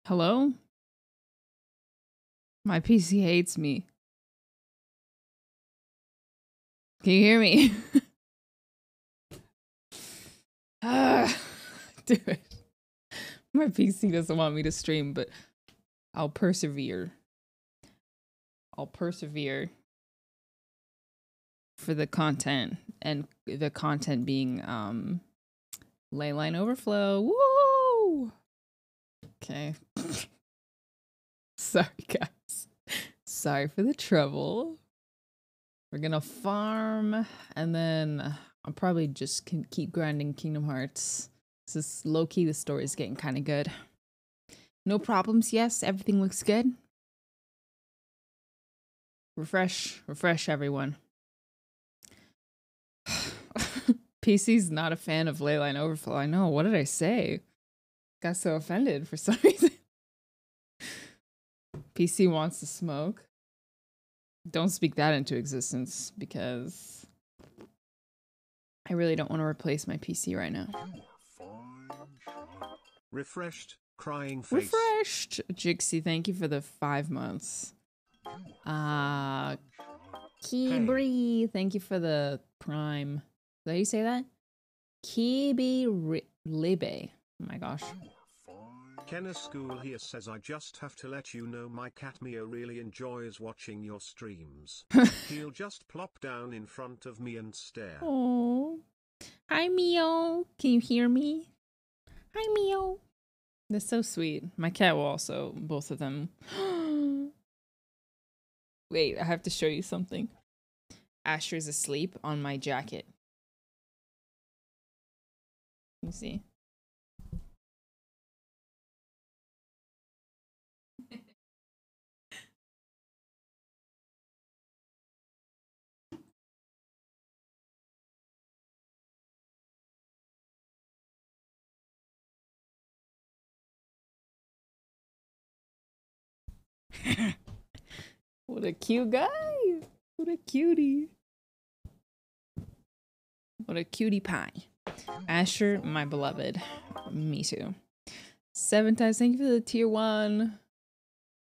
Hello? My PC hates me. Can you hear me? Dude. My PC doesn't want me to stream, but I'll persevere. I'll persevere for the content, and the content being Leyline Overflow. Woo! Okay. Sorry, guys. Sorry for the trouble. We're gonna farm, and then I'll probably just keep grinding Kingdom Hearts. This is low-key, the story is getting kind of good. No problems, yes, everything looks good. Refresh, everyone. PC's not a fan of Leyline Overflow. I know, what did I say? Got so offended for some reason. PC wants to smoke. Don't speak that into existence, because I really don't want to replace my PC right now. Refreshed, crying face. Refreshed! Jixie, thank you for the 5 months. Kibri, thank you for the Prime. Is that how you say that? Libe. Oh my gosh. Kenna School here says, I just have to let you know my cat Mio really enjoys watching your streams. He'll just plop down in front of me and stare. Oh, hi Mio. Can you hear me? Hi Mio. That's so sweet. My cat will also, both of them. Wait, I have to show you something. Asher's asleep on my jacket. You see? What a cute guy. What a cutie. What a cutie pie. Asher, my beloved. Me too. 7 times, thank you for the tier 1.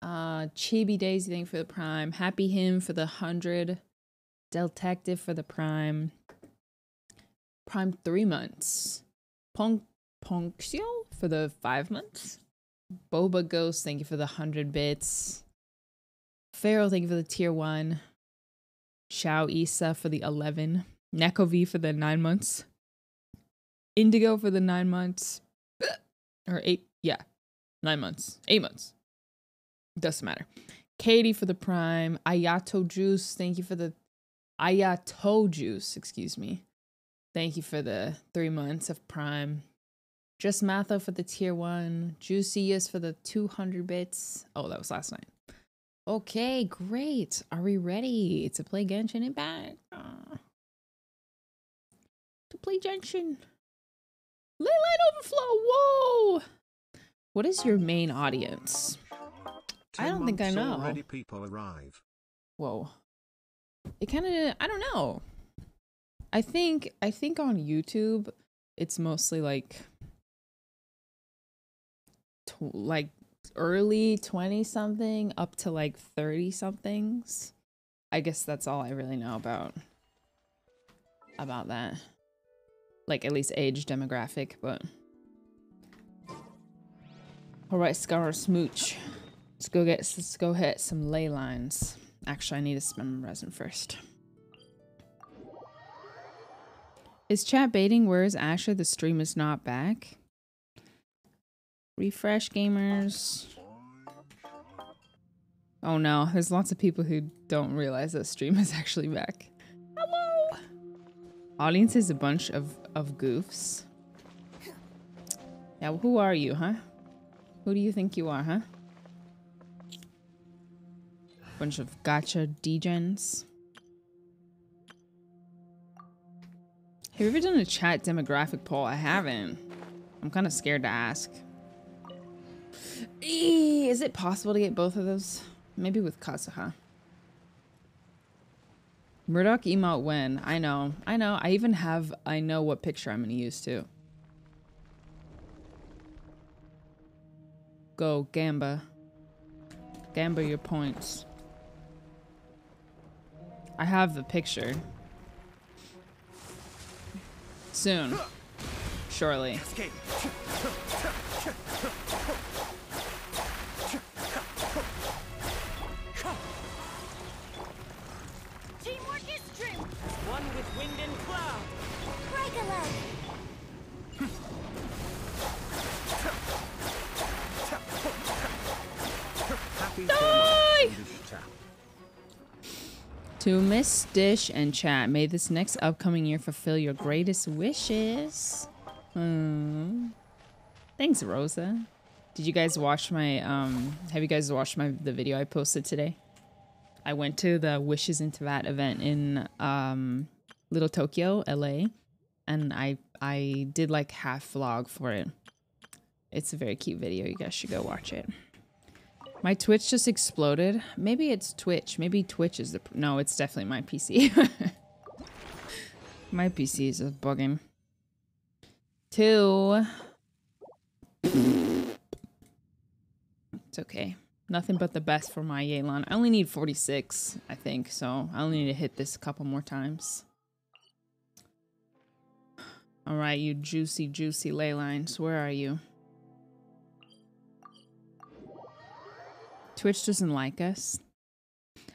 Chibi Daisy, thank you for the Prime. Happy Him for the 100. Detective for the Prime. Prime 3 months. Ponxio for the 5 months. Boba Ghost, thank you for the 100 bits. Pharaoh, thank you for the tier 1. Shao Isa for the 11. Neko V for the 9 months. Indigo for the 9 months. Or 8, yeah. 9 months. 8 months. Doesn't matter. Katie for the Prime. Ayato Juice, thank you for the... Ayato Juice, excuse me. Thank you for the 3 months of Prime. Just Matho for the tier 1. Juiciest for the 200 bits. Oh, that was last night. Okay, great. Are we ready to play Genshin Impact? To play Genshin. Leyline Overflow, whoa! What is your main audience? I don't think I know. Already people arrive. Whoa. It kind of, I don't know. I think on YouTube, it's mostly like early 20-something up to like 30-somethings. I guess that's all I really know about that. Like at least age demographic, but all right, Scar Smooch. Let's go hit some ley lines. Actually, I need to spend my resin first. Is chat baiting? Where is Asher? The stream is not back. Refresh, gamers. Oh no, there's lots of people who don't realize that stream is actually back. Hello! Audience is a bunch of goofs. Yeah, well, who are you, huh? Who do you think you are, huh? Bunch of gotcha degens. Have you ever done a chat demographic poll? I haven't. I'm kind of scared to ask. Is it possible to get both of those? Maybe with Kazuha. Murdoch emote when? I know. I know what picture I'm going to use too. Go, Gamba. Gamba your points. I have the picture. Soon. Surely. Teamwork is strength. One with wind and cloud. Break a leg. To Miss Dish and chat, may this next upcoming year fulfill your greatest wishes. Thanks, Rosa. Did you guys watch my have you guys watched the video I posted today? I went to the Wishes into That event in Little Tokyo, LA, and I did like half vlog for it. It's a very cute video. You guys should go watch it. My Twitch just exploded. Maybe it's Twitch. Maybe Twitch is the... No, it's definitely my PC. My PC is bugging. 2. It's okay. Nothing but the best for my Yelan. I only need 46, I think. So I only need to hit this a couple more times. Alright, you juicy, juicy ley lines. Where are you? Twitch doesn't like us.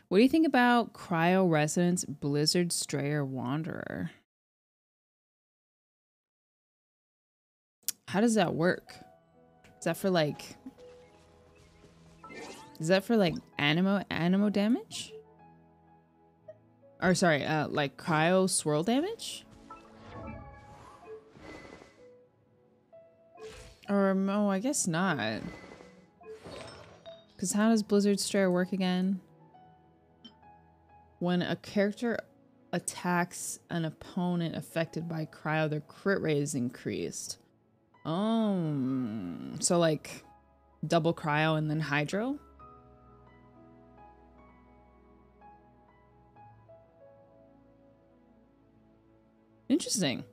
What do you think about Cryo Residence, Blizzard, Strayer, Wanderer? How does that work? Is that for like... Is that for like animo damage? Or sorry, like cryo swirl damage? Or no, I guess not. Because how does Blizzard Strayer work again? When a character attacks an opponent affected by cryo, their crit rate is increased. Oh, so like double cryo and then hydro? Interesting.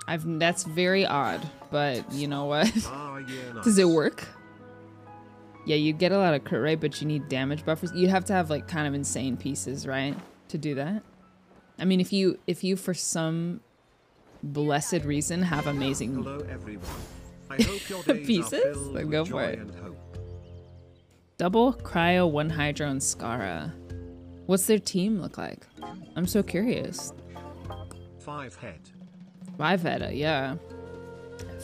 That's very odd, but you know what? Ah, yeah, nice. Does it work? Yeah, you get a lot of crit rate, but you need damage buffers. You'd have to have like kind of insane pieces, right? To do that. I mean, if you for some blessed reason have amazing Hello, everyone. I hope your days pieces, are filled then with go joy for it. and hope. Double cryo, 1 hydro, and Skara. What's their team look like? I'm so curious. 5 head. 5 head, yeah.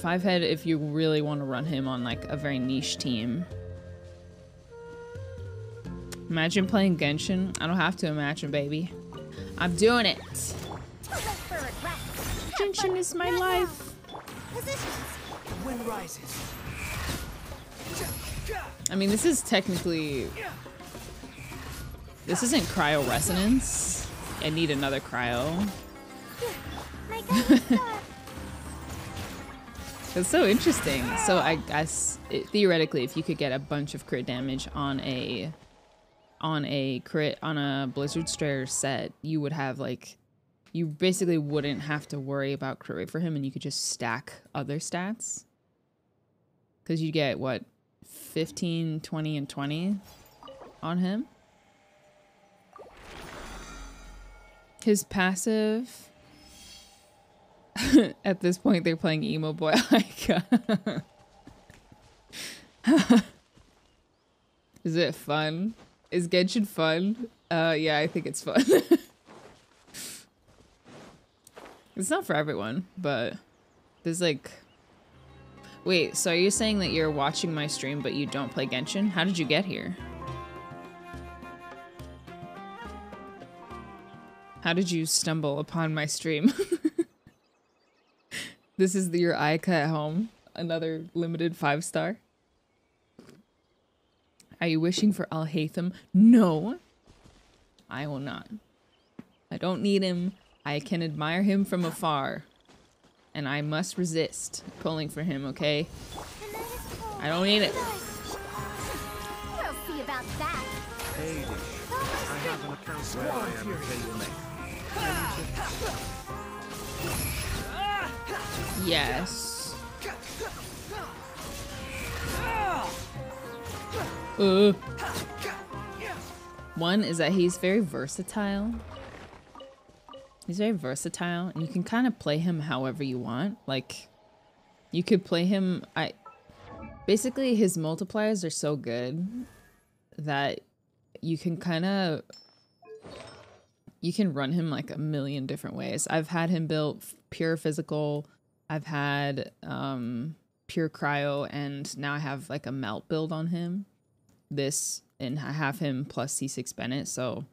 5 head if you really want to run him on like a very niche team. Imagine playing Genshin. I don't have to imagine, baby. I'm doing it. Genshin is my life. The wind rises. I mean, this is technically... This isn't cryo resonance. I need another cryo. It's so interesting. So I guess theoretically, if you could get a bunch of crit damage on a Blizzard Strayer set, you would have like, you basically wouldn't have to worry about crit rate for him, and you could just stack other stats. Because you get what, 15, 20, and 20 on him. His passive. At this point, they're playing emo boy. Is it fun? Is Genshin fun? Yeah, I think it's fun. It's not for everyone, but there's like... Wait, so are you saying that you're watching my stream but you don't play Genshin? How did you get here? How did you stumble upon my stream? This is your Aika at home. Another limited 5-star. Are you wishing for Alhaitham? No. I will not. I don't need him. I can admire him from afar. And I must resist pulling for him, okay? I don't need it. We'll see about that. Hey, Dish. I have an account where I am paying. Yes. One is that he's very versatile. He's very versatile, and you can kind of play him however you want. Like, you could play him... Basically, his multipliers are so good that you can kind of... You can run him like a million different ways. I've had him built pure physical. I've had pure cryo, and now I have like a melt build on him. And I have him plus C6 Bennett. So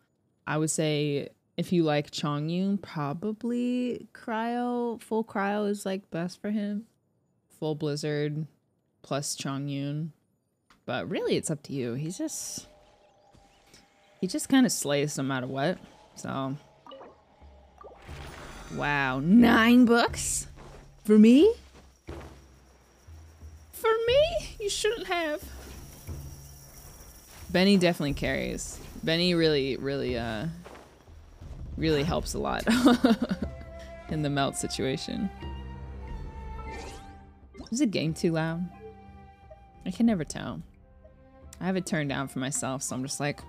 I would say if you like Chongyun, probably cryo, full cryo is like best for him. Full Blizzard plus Chongyun. But really it's up to you. He just kind of slays no matter what. So wow, 9 books for me? For me? You shouldn't have. Benny definitely carries. Benny really helps a lot in the melt situation. Is the game too loud? I can never tell. I have it turned down for myself, so I'm just like...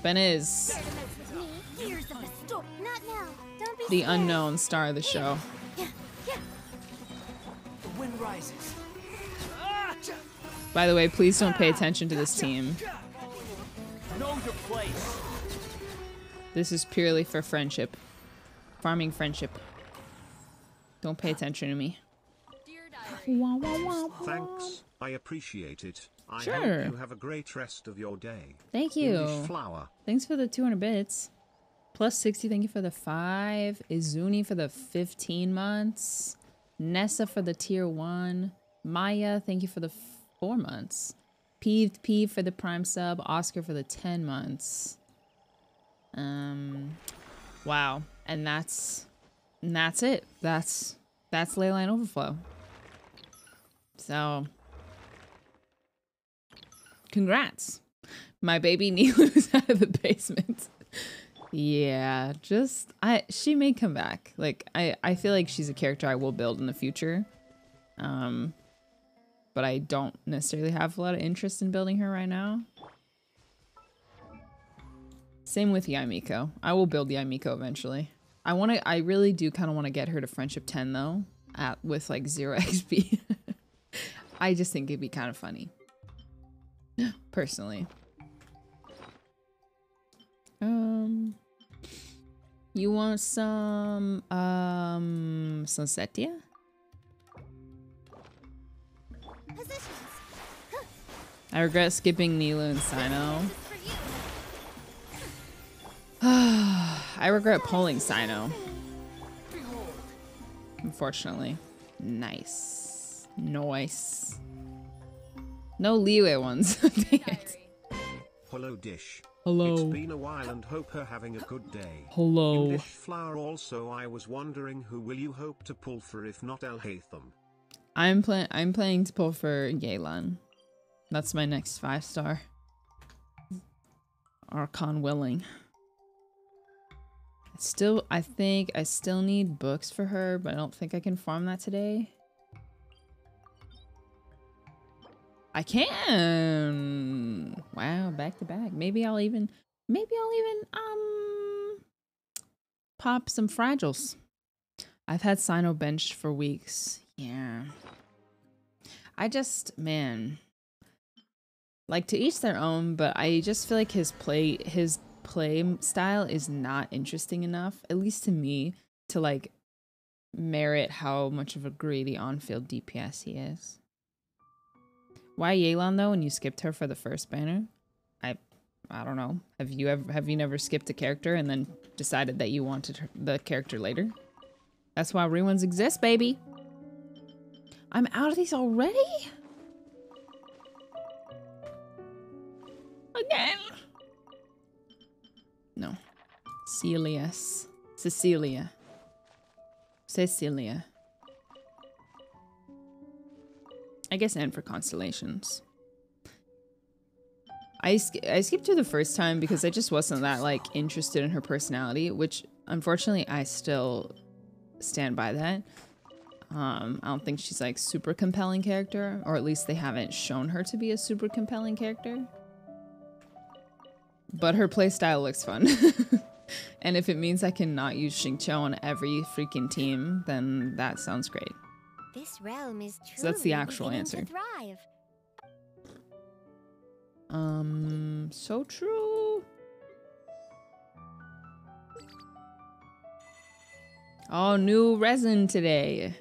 Benny is the unknown star of the show. The wind rises. By the way, please don't pay attention to this team. Know your place. This is purely for friendship. Farming friendship. Don't pay attention to me. Thanks, I appreciate it. I Sure. hope you have a great rest of your day. Thank you. English flower. Thanks for the 200 bits. Plus 60, thank you for the 5. Izuni for the 15 months. Nessa for the tier 1. Maya, thank you for the 4 months. Peeved P for the prime sub. Oscar for the 10 months. Wow. And that's it. That's Leyline Overflow. So congrats. My baby Nilu's out of the basement. Yeah, she may come back. Like I feel like she's a character I will build in the future. But I don't necessarily have a lot of interest in building her right now. Same with Yamiko. I will build Yamiko eventually. I really do kind of want to get her to Friendship 10 though, with like 0 XP. I just think it'd be kind of funny. Personally. You want some Sunsetia? I regret skipping Nilu and Sino. I regret pulling Sino. Unfortunately. Nice. Nice. No leeway ones. Dang it. Hello Dish. Hello. It's been a while and hope you're having a good day. Hello. English flower also I was wondering who will you hope to pull for if not El Hatham? I'm planning to pull for Yelan. That's my next 5-star. Archon willing. I think I still need books for her, but I don't think I can farm that today. I can. Wow, back to back. Maybe I'll even pop some fragiles. I've had Sino benched for weeks. Yeah. Man, like to each their own, but I just feel like his play style is not interesting enough, at least to me, to like merit how much of a greedy on-field DPS he is. Why Yelan though when you skipped her for the first banner? I don't know. Have you never skipped a character and then decided that you wanted the character later? That's why reruns exist, baby. I'm out of these already? Again? No. Cecilia. I guess N for constellations. I skipped her the first time because I just wasn't that like interested in her personality, which unfortunately I still stand by that. I don't think she's like super compelling character, or at least they haven't shown her to be a super compelling character. But her playstyle looks fun. And if it means I can not use Xingqiu on every freaking team, then that sounds great. This realm is truly So that's the actual beginning answer. to thrive. So true. Oh, new resin today.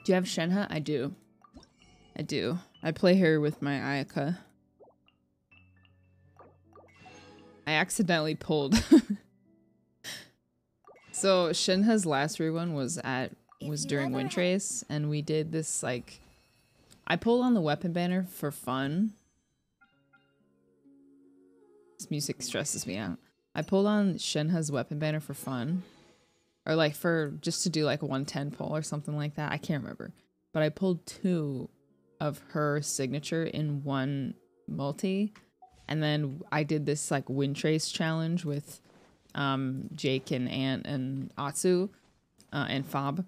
Do you have Shenhe? I do. I do. I play her with my Ayaka. I accidentally pulled. So Shenhe's last rerun was during Wind Trace, and we did this like I pulled on the weapon banner for fun. This music stresses me out. I pulled on Shenhe's weapon banner for fun. Or like for just to do like a 110 pull or something like that. I can't remember. But I pulled 2 of her signature in one multi. And then I did this like Wind Trace challenge with Jake and Ant and Atsu and Fob,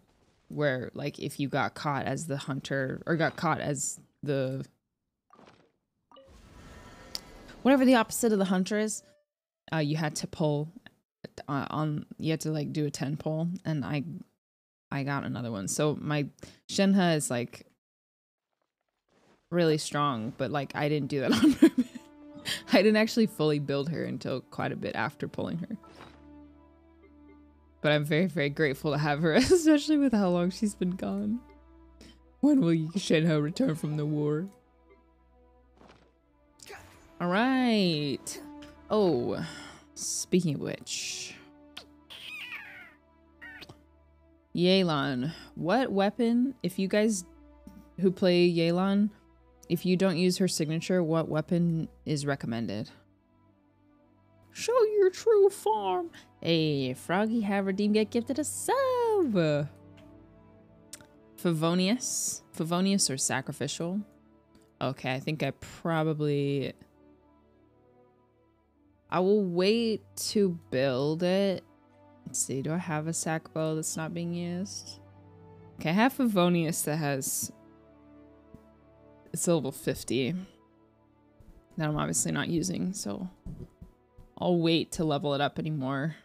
where like if you got caught as the hunter or got caught as the whatever the opposite of the hunter is, you had to pull you had to like do a 10 pull, and I got another one. So my Shenhe is like really strong, but like I didn't do that on purpose. I didn't actually fully build her until quite a bit after pulling her. But I'm very, very grateful to have her, especially with how long she's been gone. When will Shenhe return from the war? Alright. Oh, speaking of which. Yelan. What weapon, if you guys who play Yelan, if you don't use her signature, what weapon is recommended? Show your true form. Hey, Froggy have redeemed, get gifted a sub. Favonius. Favonius or sacrificial? Okay, I think I will wait to build it. Let's see, do I have a sac bow that's not being used? Okay, I have Favonius that has... It's a level 50 that I'm obviously not using, so I'll wait to level it up anymore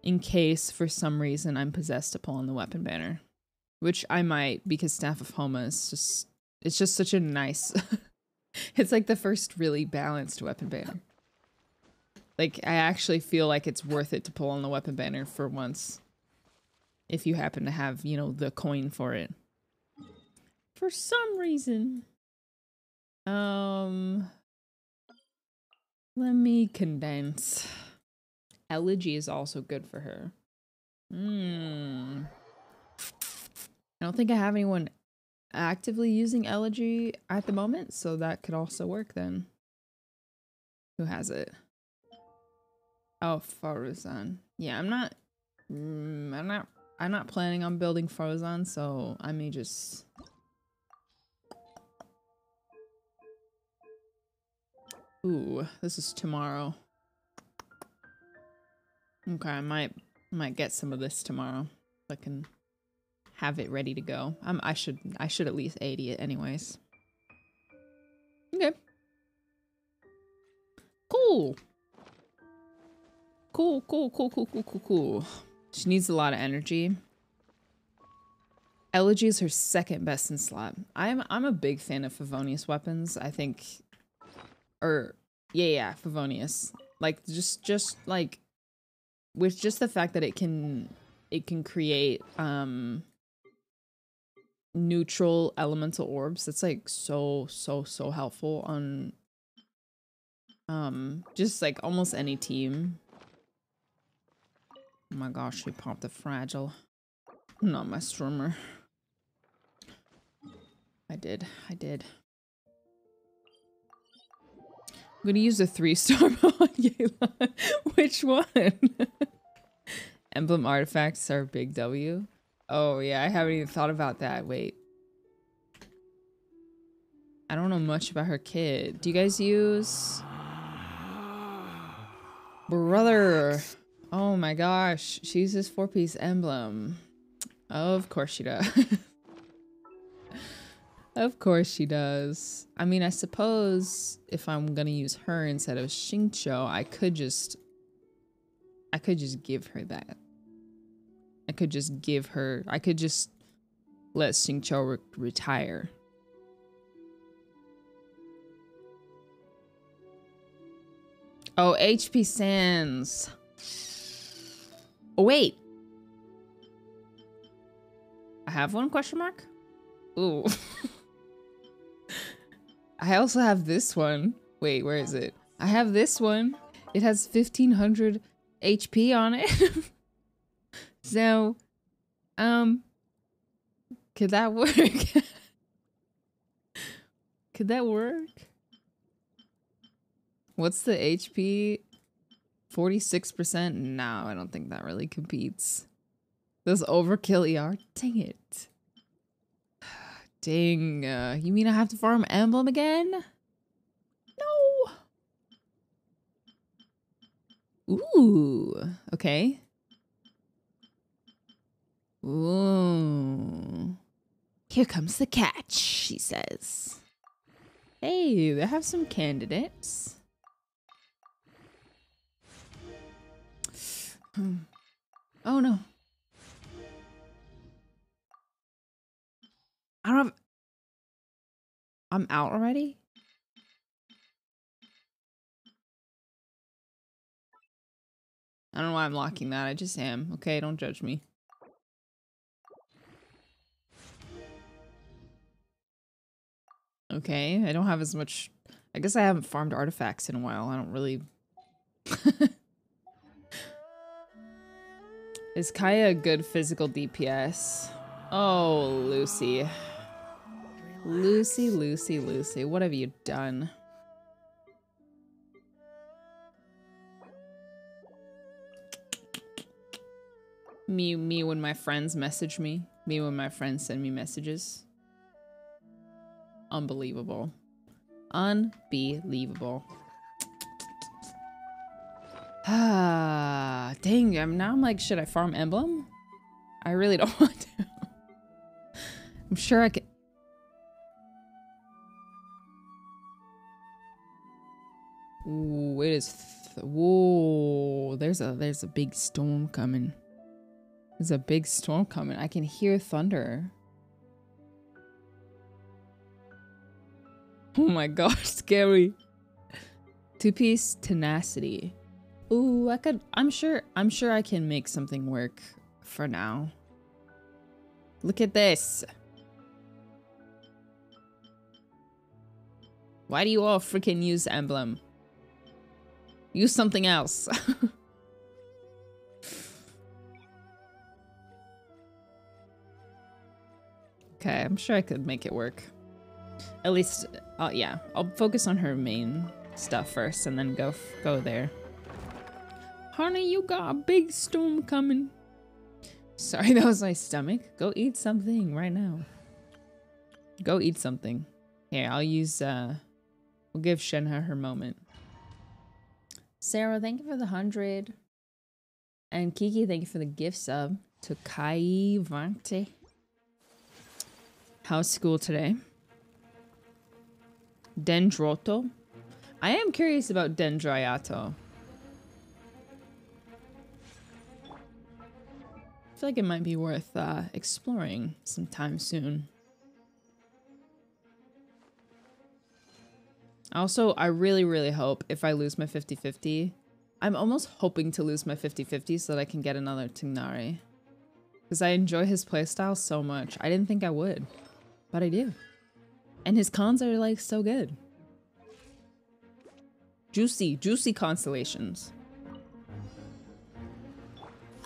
in case for some reason I'm possessed to pull on the weapon banner, which I might, because Staff of Homa is just such a nice it's like the first really balanced weapon banner. Like I actually feel like it's worth it to pull on the weapon banner for once if you happen to have, you know, the coin for it. For some reason. Let me condense. Elegy is also good for her. I don't think I have anyone actively using Elegy at the moment, so that could also work then. Who has it? Oh, Faruzan. Yeah, I'm not planning on building Faruzan, so I may just... Ooh, this is tomorrow. Okay, I might get some of this tomorrow. So I can have it ready to go. I should at least 80 it anyways. Okay. Cool. Cool. She needs a lot of energy. Elegy is her second best in slot. I'm a big fan of Favonius weapons. I think, or yeah, Favonius. Like just like with just the fact that it can create neutral elemental orbs. That's like so helpful on just like almost any team. Oh my gosh, she popped a fragile. Not my strummer. I did. I'm gonna use a 3-star on Yelan. Which one? Emblem artifacts are big W. Oh yeah, I haven't even thought about that. Wait. I don't know much about her kid. Do you guys use... Brother! Oh my gosh. She uses 4-piece emblem. Of course she does. Of course she does. I mean, I suppose if I'm gonna use her instead of Xingqiu, I could just give her that. I could just let Xingqiu retire. Oh, HP Sans. Oh, wait. I have one, question mark? Ooh. I also have this one. Wait, where is it? I have this one. It has 1500 HP on it. So, could that work? Could that work? What's the HP? 46%? No, I don't think that really competes. Those overkill ER? Dang it. Dang. You mean I have to farm emblem again? No. Ooh. Okay. Ooh. Here comes the catch, she says. Hey, they have some candidates. Oh no. I don't have... I'm out already? I don't know why I'm locking that. I just am. Okay, don't judge me. Okay, I don't have as much... I guess I haven't farmed artifacts in a while. I don't really... Is Kaya a good physical DPS? Oh, Lucy. Lucy, Lucy, Lucy. What have you done? Me when my friends message me. Me when my friends send me messages. Unbelievable. Unbelievable. Ah, dang. Now I'm like, should I farm emblem? I really don't want to. I'm sure I could. Ooh, it is. Whoa, there's a big storm coming. There's a big storm coming. I can hear thunder. Oh my gosh, scary. 2-piece tenacity. Ooh, I'm sure I can make something work for now. Look at this. Why do you all freaking use emblem? Use something else. Okay, I'm sure I could make it work. At least, yeah, I'll focus on her main stuff first and then go there. Honey, you got a big storm coming. Sorry, that was my stomach. Go eat something right now. Go eat something. Here, I'll use, we'll give Shenhe her moment. Sarah, thank you for the 100. And Kiki, thank you for the gift sub to Kai Vante. How's school today? Dendroto? I am curious about Dendriato. I feel like it might be worth exploring sometime soon. Also, I really, really hope if I lose my 50-50, I'm almost hoping to lose my 50-50 so that I can get another Tignari. Because I enjoy his playstyle so much. I didn't think I would, but I do. And his cons are like so good. Juicy, juicy constellations.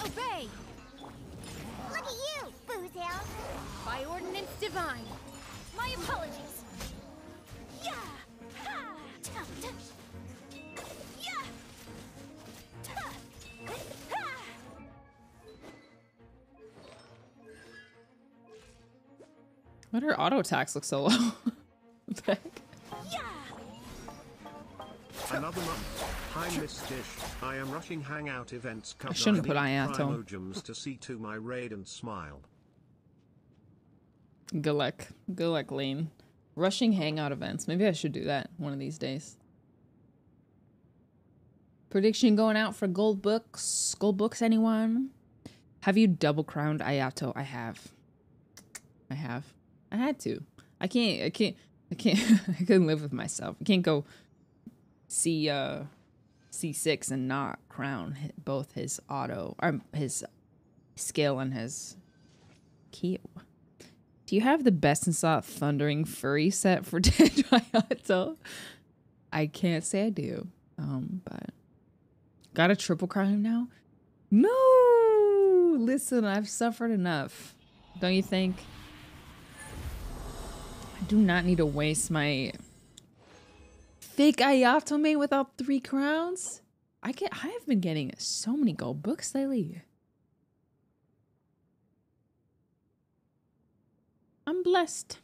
Obey! Look at you, Boozehound! By ordinance divine. My apologies. Yeah! Ha! Yeah! Ha! Ha! Why do her auto attacks look so low? What the heck? Yeah! Another month. Hi Miss Dish. I am rushing hangout events. I shouldn't put Ayato. Primojums to see to my radiant smile. Good luck. Good luck, Lane. Rushing hangout events. Maybe I should do that one of these days. Prediction going out for gold books. Gold books, anyone? Have you double crowned Ayato? I have. I had to. I couldn't live with myself. I can't go see C6 and not crown both his auto or his skill and his Q. Do you have the best in slot thundering furry set for Ayato? I can't say I do. But got a triple crown now? No! Listen, I've suffered enough. Don't you think? I do not need to waste my fake Ayato main without 3 crowns. I have been getting so many gold books lately. I'm blessed.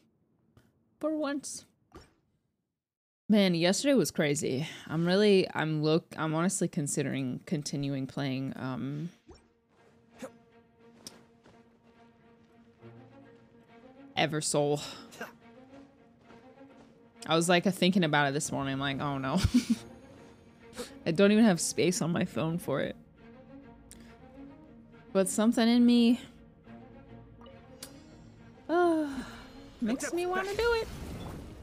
For once. Man, yesterday was crazy. I'm honestly considering continuing playing Eversoul. I was like thinking about it this morning. I'm like, oh no. I don't even have space on my phone for it. But something in me makes me want to do it.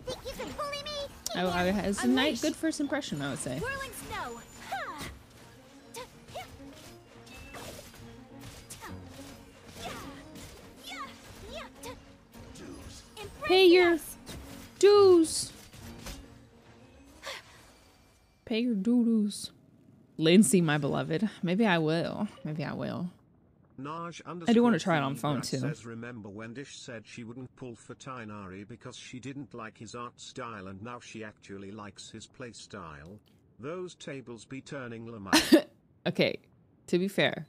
Think you can bully me? It's a nice, good first impression, I would say. Whirling snow. Pay your dues. Pay your doo-doos. Lindsay, my beloved. Maybe I will. Maybe I will. I do want to try it on phone too. Says, remember when Dish said she wouldn't pull for Tainari because she didn't like his art style and now she actually likes his play style? Those tables be turning Lamar. Okay, to be fair,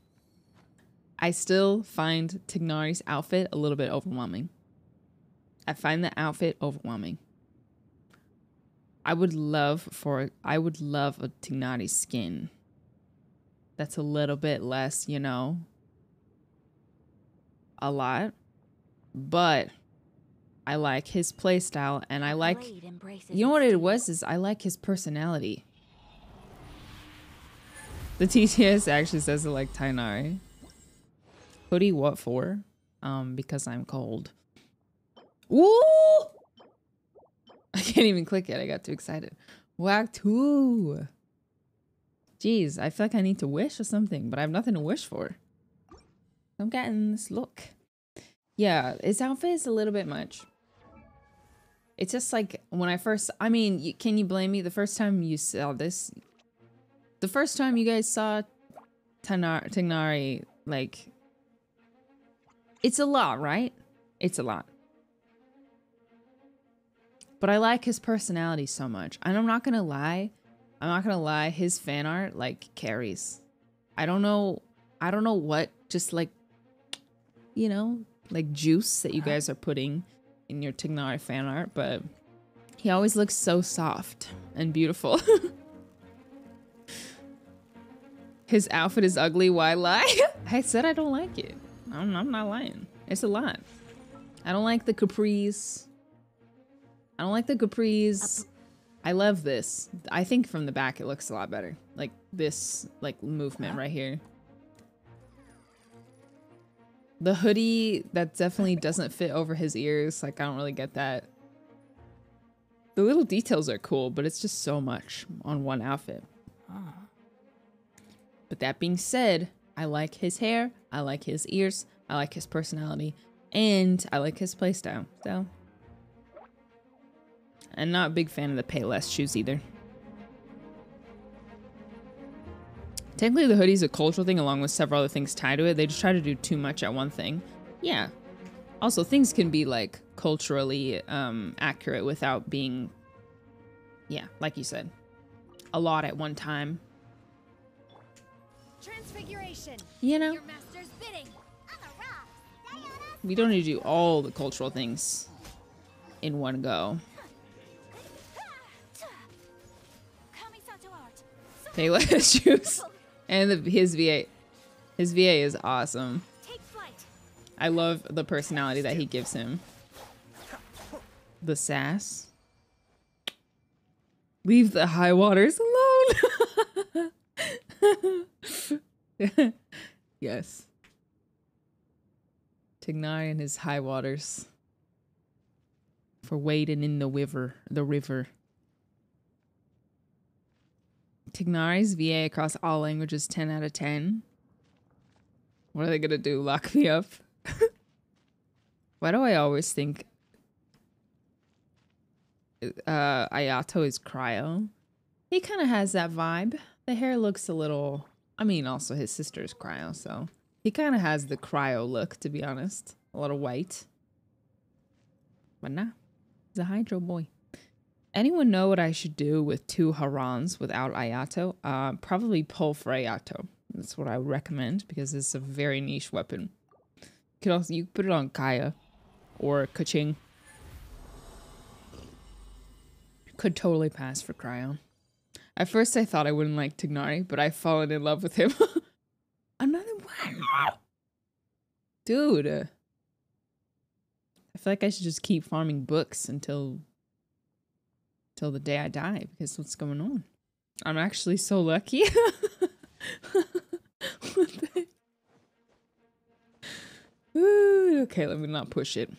I still find Tignari's outfit a little bit overwhelming. I find the outfit overwhelming. I would love a Tignari skin that's a little bit less, you know, a lot, but I like his playstyle and I like, you know what it was, is I like his personality. The TTS actually says it like Tainari. Hoodie, what for? Because I'm cold. Ooh! I can't even click it. I got too excited. Whack 2. Jeez, I feel like I need to wish or something, but I have nothing to wish for. I'm getting this look. Yeah, his outfit is a little bit much. It's just like when I first, I mean, can you blame me? The first time you saw this, the first time you guys saw Tignari, like, it's a lot, right? It's a lot. But I like his personality so much. And I'm not gonna lie, his fan art, like, carries. I don't know what, just like, you know, like juice that you guys are putting in your Tignari fan art, but he always looks so soft and beautiful. His outfit is ugly, why lie? I said I don't like it. I'm not lying. It's a lot. I don't like the capris. I love this. I think from the back it looks a lot better. Like this, like, movement right here. The hoodie, that definitely doesn't fit over his ears. Like, I don't really get that. The little details are cool, but it's just so much on one outfit. But that being said, I like his hair, I like his ears, I like his personality, and I like his playstyle. So, and not a big fan of the Payless shoes either. Technically, the hoodie's a cultural thing along with several other things tied to it. They just try to do too much at one thing. Yeah. Also, things can be, like, culturally accurate without being, yeah, like you said, a lot at one time. Transfiguration. You know? Your master's bidding. On the rocks. We don't need to do all the cultural things in one go. Kayla has juice. And his VA. His VA is awesome. Take flight. I love the personality that he gives him. The sass. Leave the high waters alone. Yes. Tignari and his high waters. For wading in the river. Tignari's VA across all languages 10 out of 10. What are they gonna do? Lock me up? Why do I always think Ayato is cryo? He kind of has that vibe. The hair looks a little... I mean, also his sister's cryo, so... He kind of has the cryo look, to be honest. A little white. But nah. He's a hydro boy. Anyone know what I should do with 2 Harans without Ayato? Probably pull for Ayato. That's what I would recommend, because it's a very niche weapon. You could put it on Kaya. Or Kaching. Could totally pass for cryo. At first I thought I wouldn't like Tignari, but I've fallen in love with him. Another one! Dude. I feel like I should just keep farming books until the day I die, because what's going on? I'm actually so lucky. Ooh, okay, let me not push it.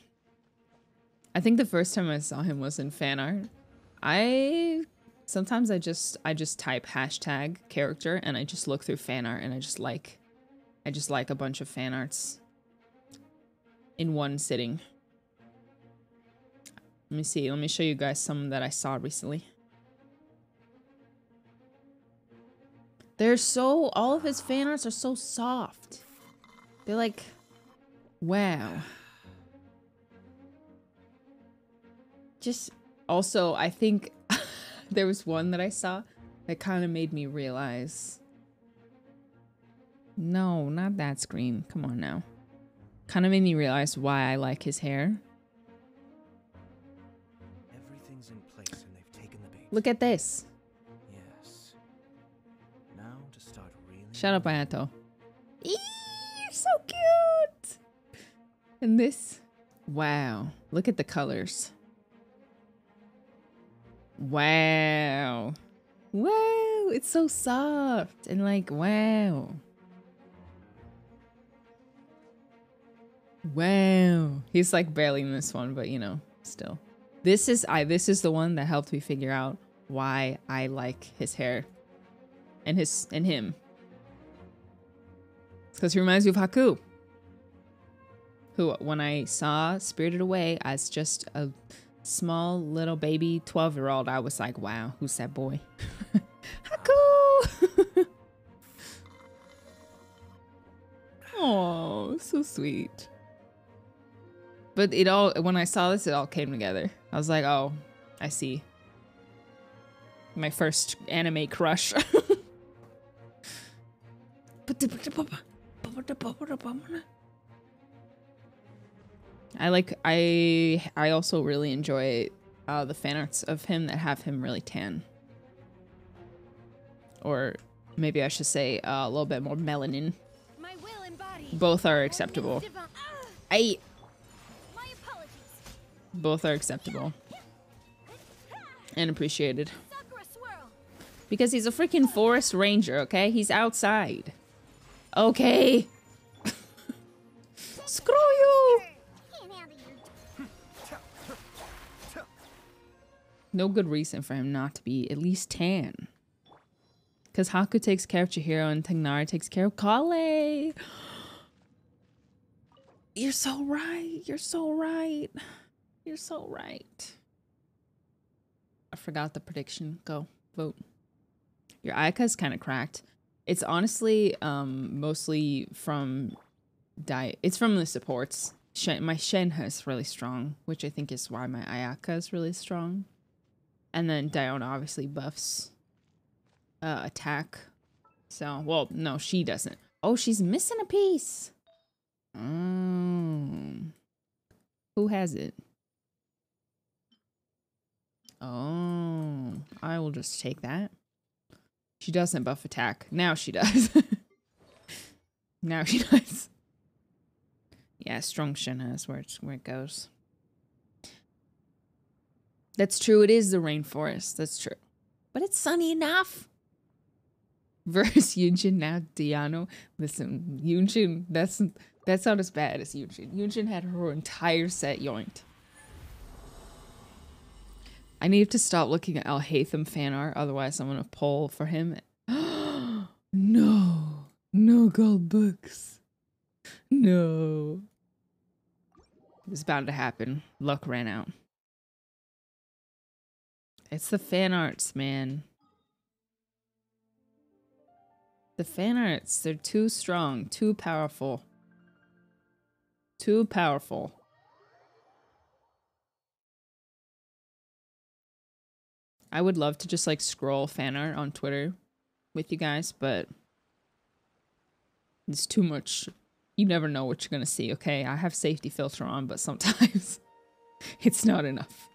I think the first time I saw him was in fan art. Sometimes I just type hashtag character and I just look through fan art and I just like a bunch of fan arts in one sitting. Let me see. Let me show you guys some that I saw recently. All of his fan arts are so soft. They're like, wow. Just also, I think there was one that I saw that kind of made me realize. No, not that screen. Come on now. Kind of made me realize why I like his hair. Everything's in place and they've taken the bait. Look at this. Yes. Now to start really. Shut up, Ayato. Eee, you're so cute. And this. Wow. Look at the colors. Wow. Wow. It's so soft. And like, wow. Wow. He's like barely in this one, but you know, still. This is the one that helped me figure out why I like his hair. And him. It's because he reminds me of Haku. Who, when I saw Spirited Away as just a small little baby 12-year-old, I was like, wow, who's that boy? Haku! Oh, so sweet. But when I saw this, it all came together. I was like, oh, I see. My first anime crush. I also really enjoy the fan arts of him that have him really tan. Or maybe I should say a little bit more melanin. My will embodied. Both are acceptable. Both are acceptable. And appreciated. Because he's a freaking forest ranger, okay? He's outside. Okay. Screw you! No good reason for him not to be at least tan. Because Haku takes care of Chihiro and Tignari takes care of Kale. You're so right. You're so right. You're so right. I forgot the prediction. Go. Vote. Your Ayaka is kind of cracked. It's honestly mostly from diet. It's from the supports. My Shenhe is really strong, which I think is why my Ayaka is really strong. And then Diona obviously buffs attack. So, well, no, she doesn't. Oh, she's missing a piece. Who has it? Oh, I will just take that. She doesn't buff attack. Now she does. Now she does. Yeah, strong Shinna is where it goes. That's true. It is the rainforest. That's true. But it's sunny enough. Versus Yunjin now Diano. Listen, Yunjin, that's not as bad as Yunjin. Yunjin had her entire set yoinked. I need to stop looking at Alhaitham fan art, otherwise I'm gonna pull for him. No. No gold books. No. It was bound to happen. Luck ran out. It's the fan arts, man. The fan arts, they're too strong, too powerful. Too powerful. I would love to just like scroll fan art on Twitter with you guys, but it's too much. You never know what you're gonna see, okay? I have safety filter on, but sometimes it's not enough.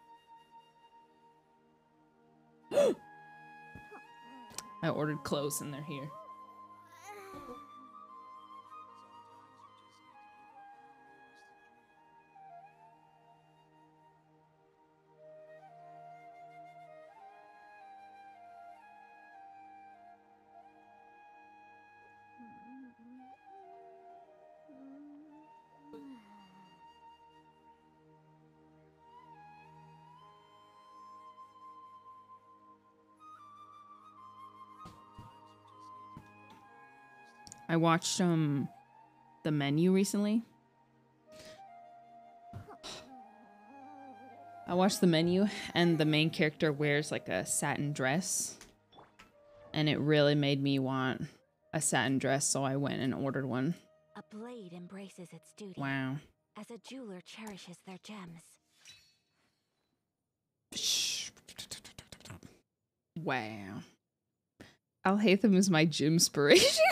I ordered clothes and they're here. I watched The Menu recently. I watched The Menu and the main character wears like a satin dress. And it really made me want a satin dress, so I went and ordered one. A blade embraces its duty. Wow. As a jeweler cherishes their gems. Wow. Alhaitham is my gym inspiration.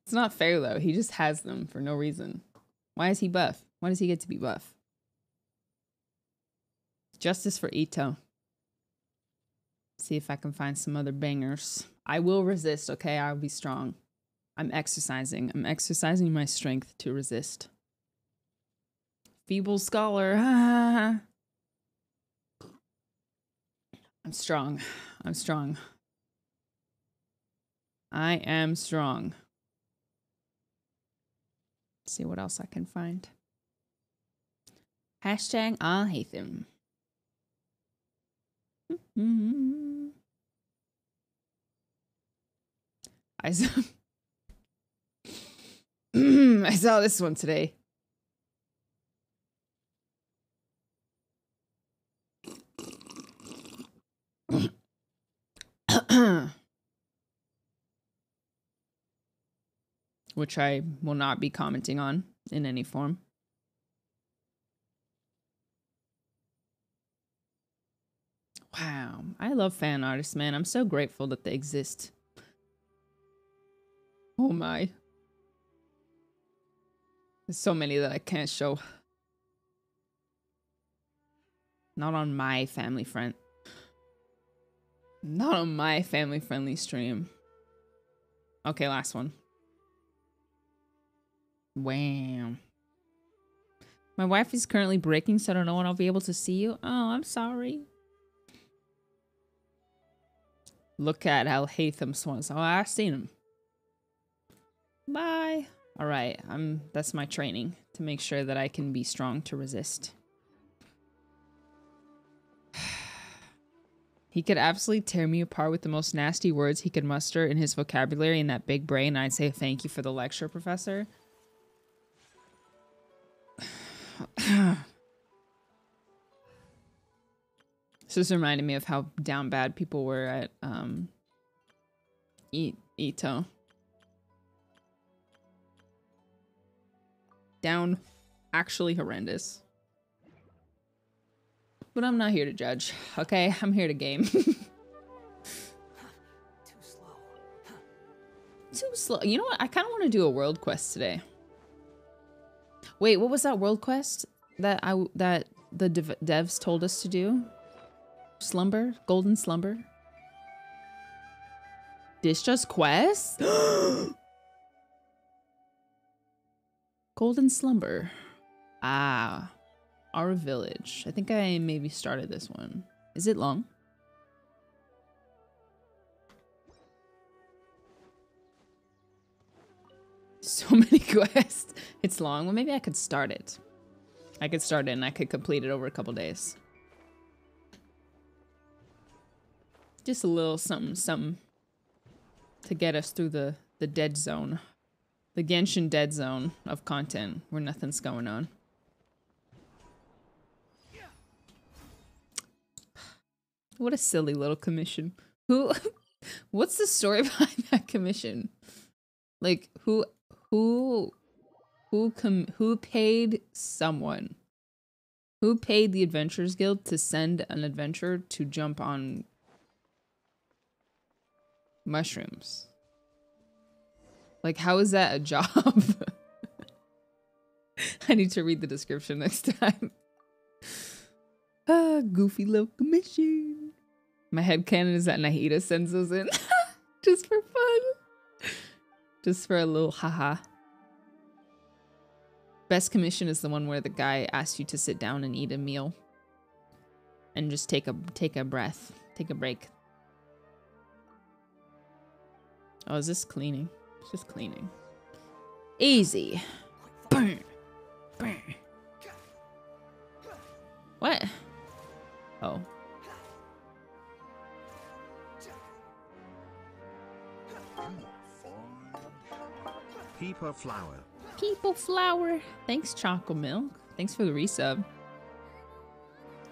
It's not fair though. He just has them for no reason. Why is he buff? Why does he get to be buff? Justice for Ito. See if I can find some other bangers. I will resist, okay? I'll be strong. I'm exercising. I'm exercising my strength to resist. Feeble scholar. I'm strong. I'm strong. I am strong. Let's see what else I can find. Hashtag Alhaitham. I saw this one today. Which I will not be commenting on in any form. Wow, I love fan artists, man. I'm so grateful that they exist. Oh my. There's so many that I can't show. Not on my family friend. Not on my family friendly stream. Okay, last one. Wow. My wife is currently breaking, so I don't know when I'll be able to see you. Oh, I'm sorry. Look at Alhaitham's ones. Oh, I've seen him. Bye. All right, that's my training to make sure that I can be strong to resist. He could absolutely tear me apart with the most nasty words he could muster in his vocabulary in that big brain. I'd say thank you for the lecture, Professor. This just reminded me of how down bad people were at Ito. Down actually horrendous. But I'm not here to judge, okay? I'm here to game. Too slow. Too slow. You know what? I kind of want to do a world quest today. Wait, what was that world quest that the devs told us to do? Slumber? Golden Slumber? This just quest? Golden Slumber. Ah. Our village. I think I maybe started this one. Is it long? So many quests. It's long. Well, maybe I could start it. I could start it and I could complete it over a couple days. Just a little something, something to get us through the dead zone. The Genshin dead zone of content where nothing's going on. What a silly little commission. Who, what's the story behind that commission? Like, who paid someone? Who paid the Adventurers Guild to send an adventurer to jump on mushrooms? Like, how is that a job? I need to read the description next time. Ah, goofy little commission. My headcanon is that Nahida sends those in. Just for fun. Just for a little haha. Best commission is the one where the guy asks you to sit down and eat a meal. And just take a breath. Take a break. Oh, is this cleaning? It's just cleaning. Easy. Burn. Burn. What? Oh. Peeper Flower. People Flower. Thanks, Chocolate Milk. Thanks for the resub.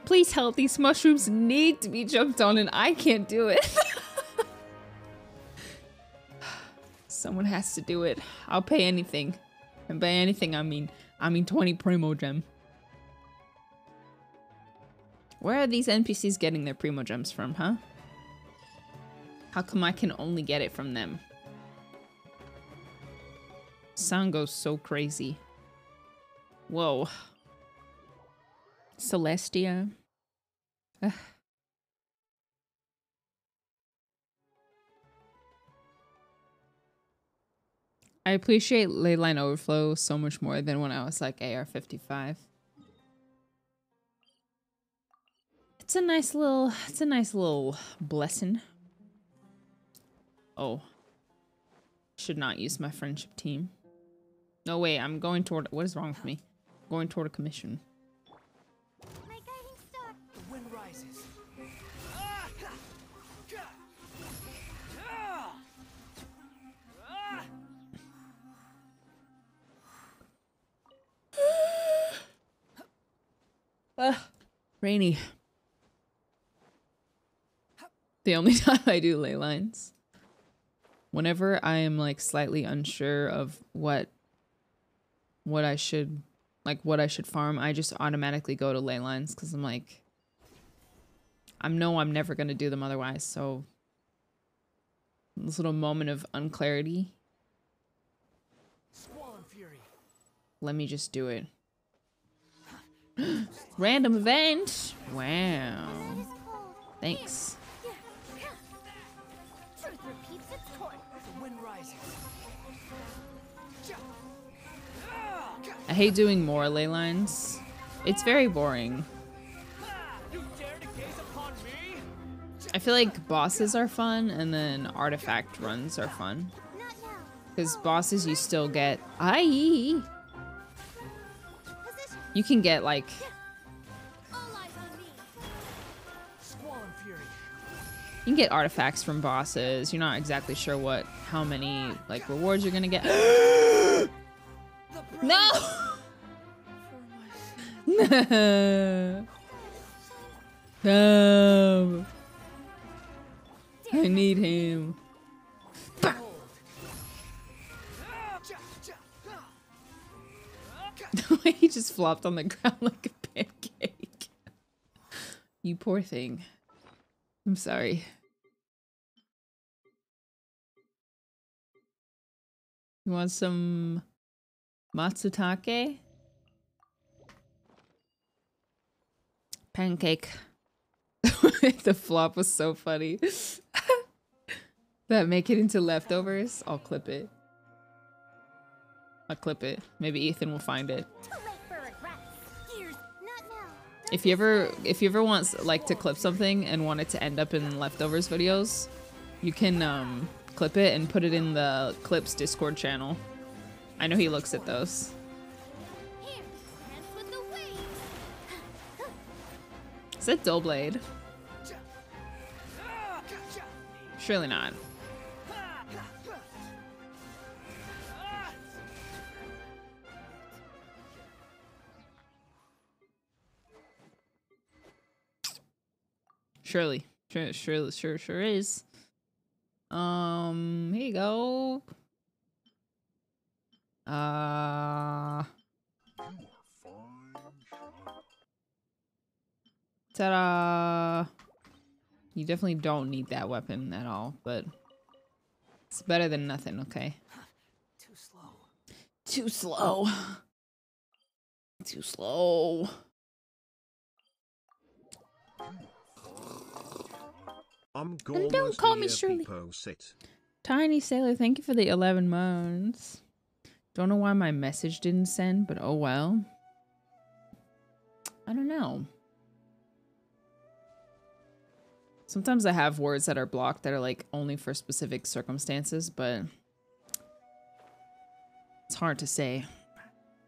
Please help. These mushrooms need to be jumped on and I can't do it. Someone has to do it. I'll pay anything. And by anything, I mean 20 Primo Gem. Where are these NPCs getting their Primo Gems from, huh? How come I can only get it from them? Sound goes so crazy. Whoa. Celestia. Ugh. I appreciate Leyline Overflow so much more than when I was like AR-55. It's a nice little blessing. Oh. Should not use my friendship team. No, wait, I'm going toward... What is wrong with me? I'm going toward a commission. My guiding star. The wind rises. Rainy. The only time I do ley lines. Whenever I am like slightly unsure of what I should farm, I just automatically go to ley lines because I'm like, I'm never gonna do them otherwise. So this little moment of unclarity, let me just do it. Random event. Wow. Thanks. Truth repeats its course. The wind rises. I hate doing more ley lines. It's very boring. You dare to gaze upon me? I feel like bosses are fun and then artifact runs are fun. Not now. Because bosses you still get... Aye! Position. You can get like... All eyes on me. Squall and fury. You can get artifacts from bosses. You're not exactly sure how many like rewards you're gonna get. No! No! No! I need him. He just flopped on the ground like a pancake. You poor thing. I'm sorry. You want some matsutake? Pancake. The flop was so funny. that make it into leftovers, I'll clip it. I'll clip it. Maybe Ethan will find it. Too late for regrets. Years, not now. If you ever want like to clip something and want it to end up in leftovers videos, you can clip it and put it in the Clips Discord channel. I know he looks at those. Here, dance with the waves. Is that Doughblade? Surely not. Surely. Sure is. Here you go. Ta-da! You definitely don't need that weapon at all, but it's better than nothing, okay? Too slow. Too slow. Too slow. I'm And don't call me Shirley. Tiny Sailor, thank you for the 11 months. Don't know why my message didn't send, but oh well. I don't know. Sometimes I have words that are blocked that are like only for specific circumstances, but it's hard to say.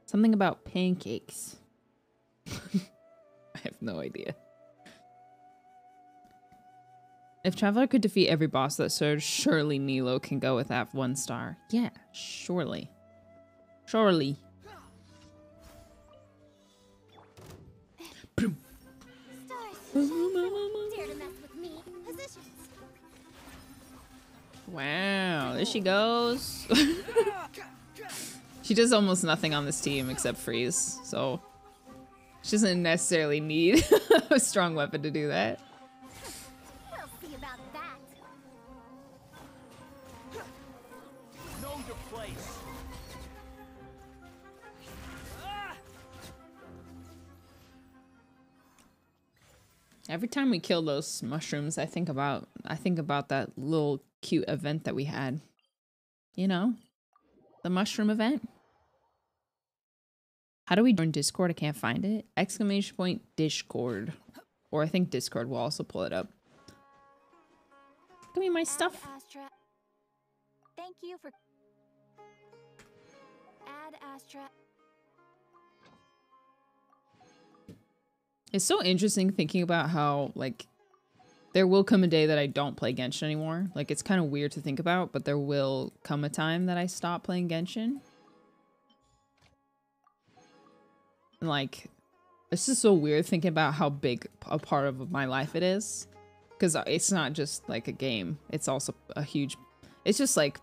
Something about pancakes. I have no idea. If Traveler could defeat every boss that surged, surely Nilo can go with that 1 star. Yeah, surely. Surely. Stars, dare to mess with me. Positions. Wow, there she goes. She does almost nothing on this team except freeze, so she doesn't necessarily need a strong weapon to do that. We'll see about that. Know your place. Every time we kill those mushrooms, I think about that little cute event that we had. You know? The mushroom event. How do we join Discord? I can't find it. Exclamation point Discord. Or I think Discord will also pull it up. Give me my stuff. Astra. Thank you for... Add Astra. It's so interesting thinking about how, like, there will come a day that I don't play Genshin anymore. Like, it's kind of weird to think about, but there will come a time that I stop playing Genshin. And, like, it's just so weird thinking about how big a part of my life it is. Because it's not just, like, a game. It's also a huge... It's just, like...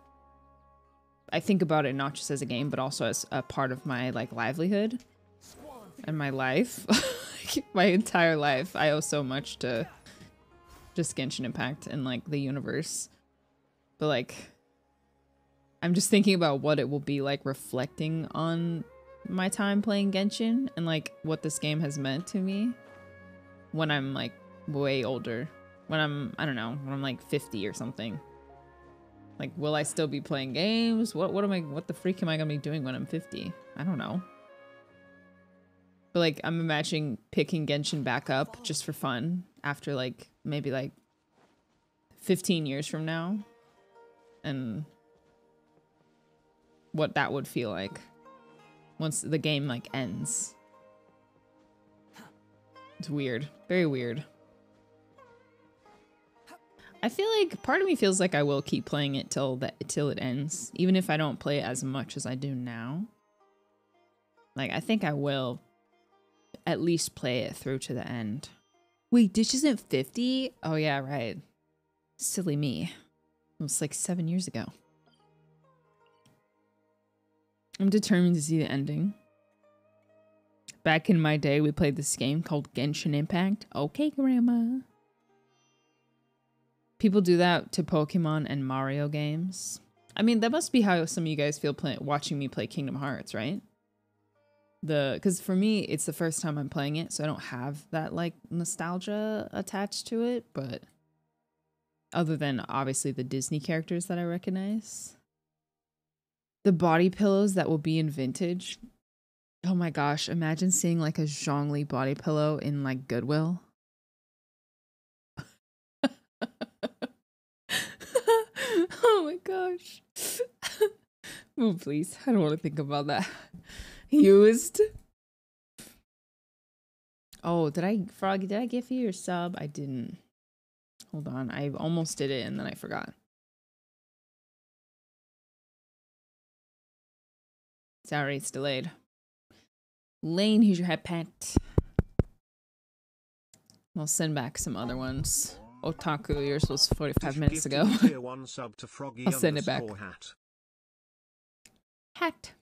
I think about it not just as a game, but also as a part of my, like, livelihood. And my life. My entire life. I owe so much to just Genshin Impact and like the universe. But like I'm just thinking about what it will be like reflecting on my time playing Genshin and like what this game has meant to me when I'm like way older. When I'm, I don't know, when I'm like 50 or something. Like, will I still be playing games? What the freak am I gonna be doing when I'm 50? I don't know. But like, I'm imagining picking Genshin back up just for fun after like, maybe like 15 years from now. And what that would feel like once the game like ends. It's weird. Very weird. I feel like part of me feels like I will keep playing it till it ends. Even if I don't play it as much as I do now. Like, I think I will at least play it through to the end. Wait, this isn't 50? Oh yeah, right. Silly me. It was like 7 years ago. I'm determined to see the ending. Back in my day, we played this game called Genshin Impact. Okay, Grandma. People do that to Pokemon and Mario games. I mean, that must be how some of you guys feel watching me play Kingdom Hearts, right? Because for me, it's the first time I'm playing it, so I don't have that like nostalgia attached to it, but Other than obviously the Disney characters that I recognize. The body pillows that will be in vintage. Oh my gosh, imagine seeing like a Zhongli body pillow in like Goodwill. Oh my gosh. Oh, please. I don't want to think about that. Used. Oh, Froggy, did I give you your sub? I didn't. Hold on. I almost did it and then I forgot. Sorry, it's delayed. Lane, here's your head pet. I'll send back some other ones. Otaku, yours was 45 minutes ago. Tier 1 sub to Froggy I'll send it back. Hat.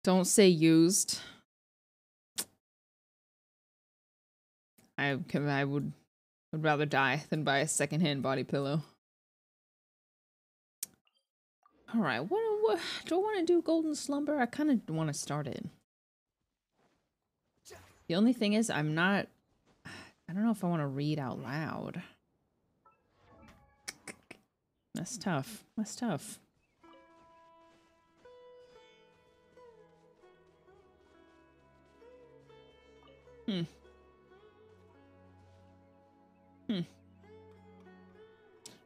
Don't say used. I would rather die than buy a secondhand body pillow. All right, what do I want to do? Golden Slumber? I kind of want to start it. The only thing is, I don't know if I want to read out loud. That's tough. That's tough.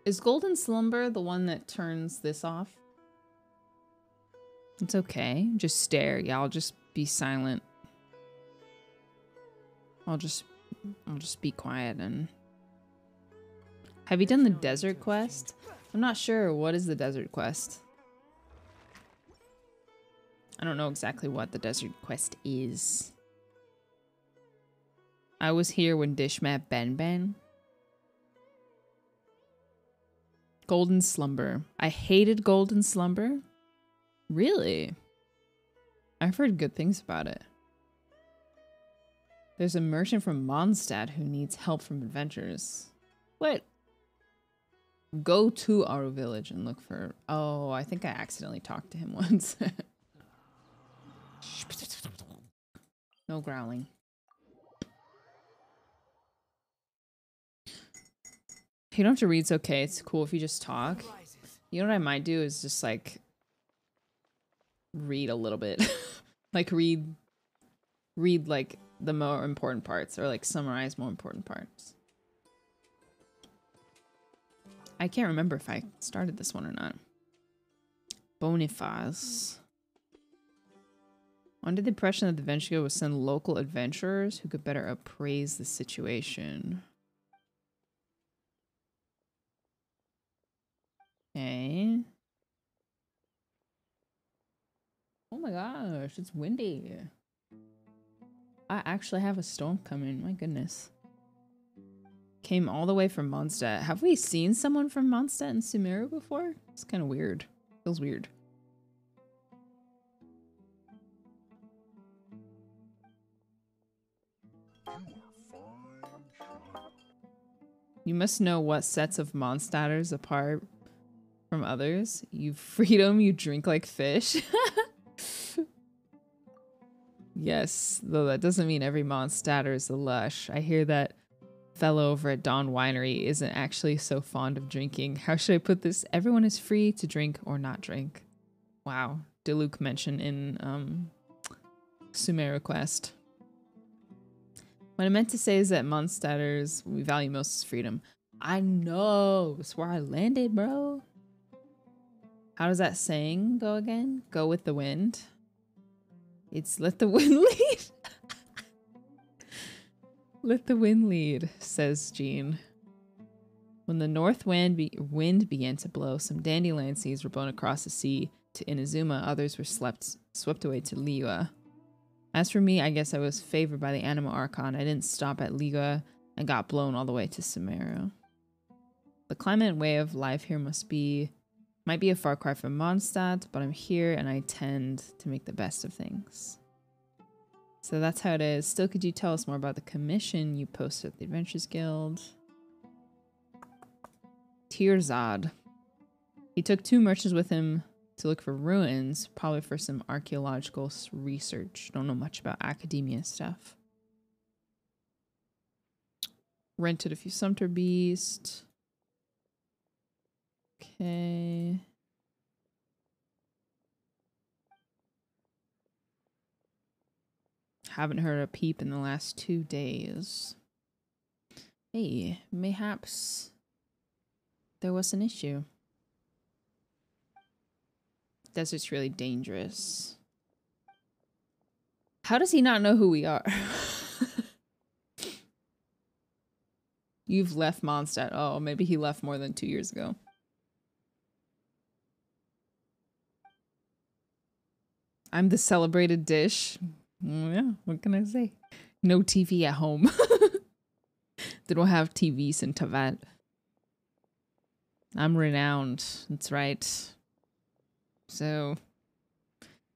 Is Golden Slumber the one that turns this off? It's okay. Just stare. Yeah, I'll just be silent. I'll just be quiet and... Have you done the desert quest? I'm not sure. What is the desert quest? I don't know exactly what the desert quest is. I was here when Dish met Ben Ben. Golden Slumber. I hated Golden Slumber. Really? I've heard good things about it. There's a merchant from Mondstadt who needs help from adventurers. What? Go to our village and look for... Oh, I think I accidentally talked to him once. No growling. You don't have to read, it's okay. It's cool if you just talk. You know what I might do is just like read a little bit. Like read like the more important parts, or like summarize more important parts. I can't remember if I started this one or not. Boniface. Under the impression that the adventure guild would send local adventurers who could better appraise the situation. Okay. Oh my gosh, it's windy. I actually have a storm coming, my goodness. Came all the way from Mondstadt. Have we seen someone from Mondstadt and Sumeru before? It's kind of weird. Feels weird. You must know what sets of Mondstadters apart from others. You freedom, you drink like fish. Yes, though that doesn't mean every Mondstadter is a lush. I hear that fellow over at Dawn Winery isn't actually so fond of drinking. How should I put this? Everyone is free to drink or not drink. Wow. Diluc mentioned in Sumeru Quest. What I meant to say is that Mondstadters, we value most is freedom. I know. It's where I landed, bro. How does that saying go again? Go with the wind. It's let the wind lead. Let the wind lead, says Jean. When the north wind began to blow, some dandelion seeds were blown across the sea to Inazuma. Others were swept away to Liyue. As for me, I guess I was favored by the Anima Archon. I didn't stop at Liyue and got blown all the way to Sumeru. The climate and way of life here might be a far cry from Mondstadt, but I'm here and I tend to make the best of things. So that's how it is. Still, could you tell us more about the commission you posted at the Adventures Guild? Tirzad. He took 2 merchants with him to look for ruins, probably for some archaeological research. Don't know much about academia stuff. Rented a few Sumpter Beast. Okay. Haven't heard a peep in the last 2 days. Hey, mayhaps there was an issue. Desert's really dangerous. How does he not know who we are? You've left Mondstadt. Oh, maybe he left more than 2 years ago. I'm the celebrated dish. Yeah, what can I say? No TV at home. They don't have TVs in Tavat. I'm renowned. That's right. So,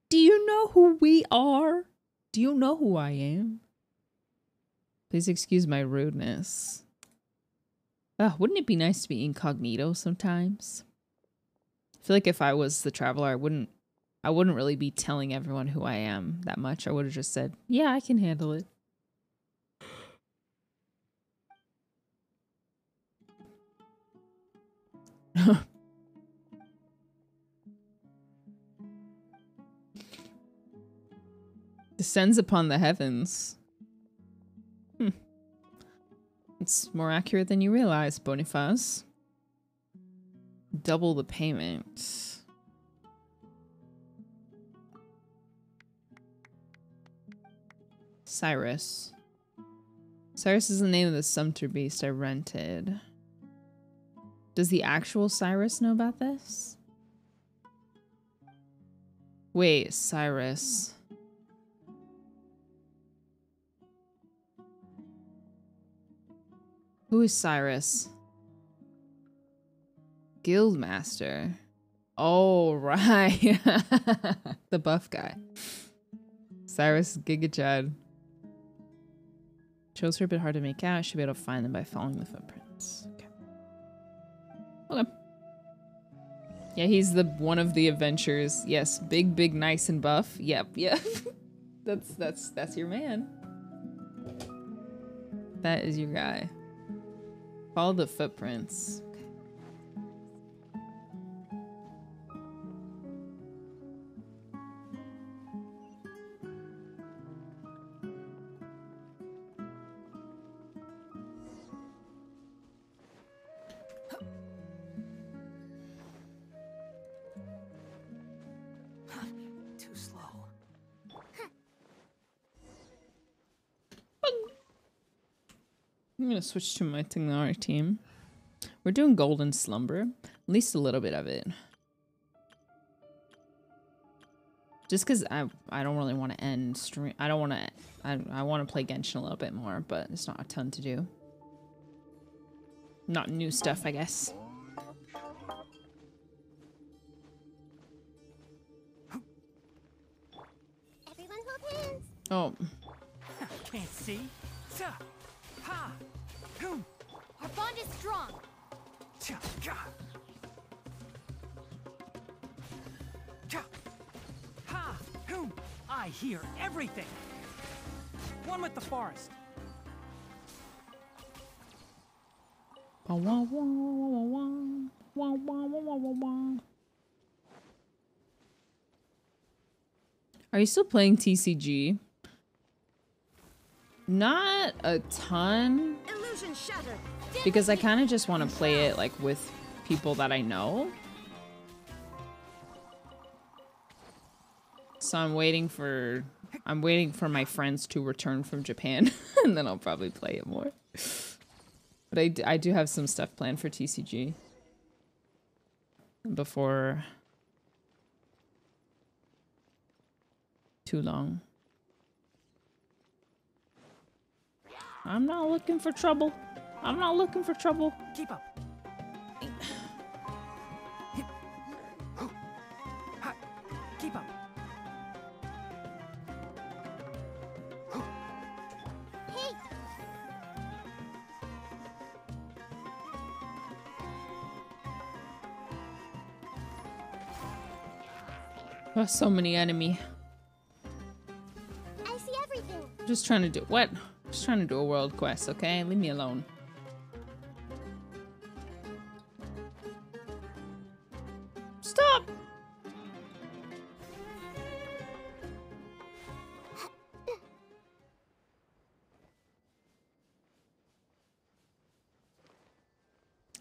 do you know who we are? Do you know who I am? Please excuse my rudeness. Wouldn't it be nice to be incognito sometimes? I feel like if I was the traveler, I wouldn't really be telling everyone who I am that much. I would have just said, yeah, I can handle it. Descends upon the heavens. It's more accurate than you realize, Boniface. Double the payment. Cyrus. Cyrus is the name of the sumpter beast I rented. Does the actual Cyrus know about this? Wait, Cyrus. Who is Cyrus? Guildmaster. Oh, right. The buff guy. Cyrus Gigachad. Shows her a bit hard to make out. Should be able to find them by following the footprints. Okay. Okay. Yeah, he's the one of the adventures. Yes, big, nice and buff. Yep. That's your man. That is your guy. Follow the footprints. Too slow. I'm gonna switch to my Tignari team. We're doing Golden Slumber. At least a little bit of it. Just because I don't really want to end stream. I don't want to. I want to play Genshin a little bit more, but it's not a ton to do. Not new stuff, I guess. Everyone hold hands. Oh. Can't see. Ha! Hoom! Our bond is strong. Cha! Cha! Cha! Ha! Hoom! I hear everything. One with the forest. Are you still playing TCG? Not a ton. Illusion shattered. Because I kind of just want to play it like with people that I know. So I'm waiting for my friends to return from Japan and then I'll probably play it more. But I do have some stuff planned for TCG before too long. I'm not looking for trouble. I'm not looking for trouble. Keep up. Keep up. Hey, Oh, so many enemy. I see everything. Just trying to do what? Just trying to do a world quest, okay? Leave me alone. Stop!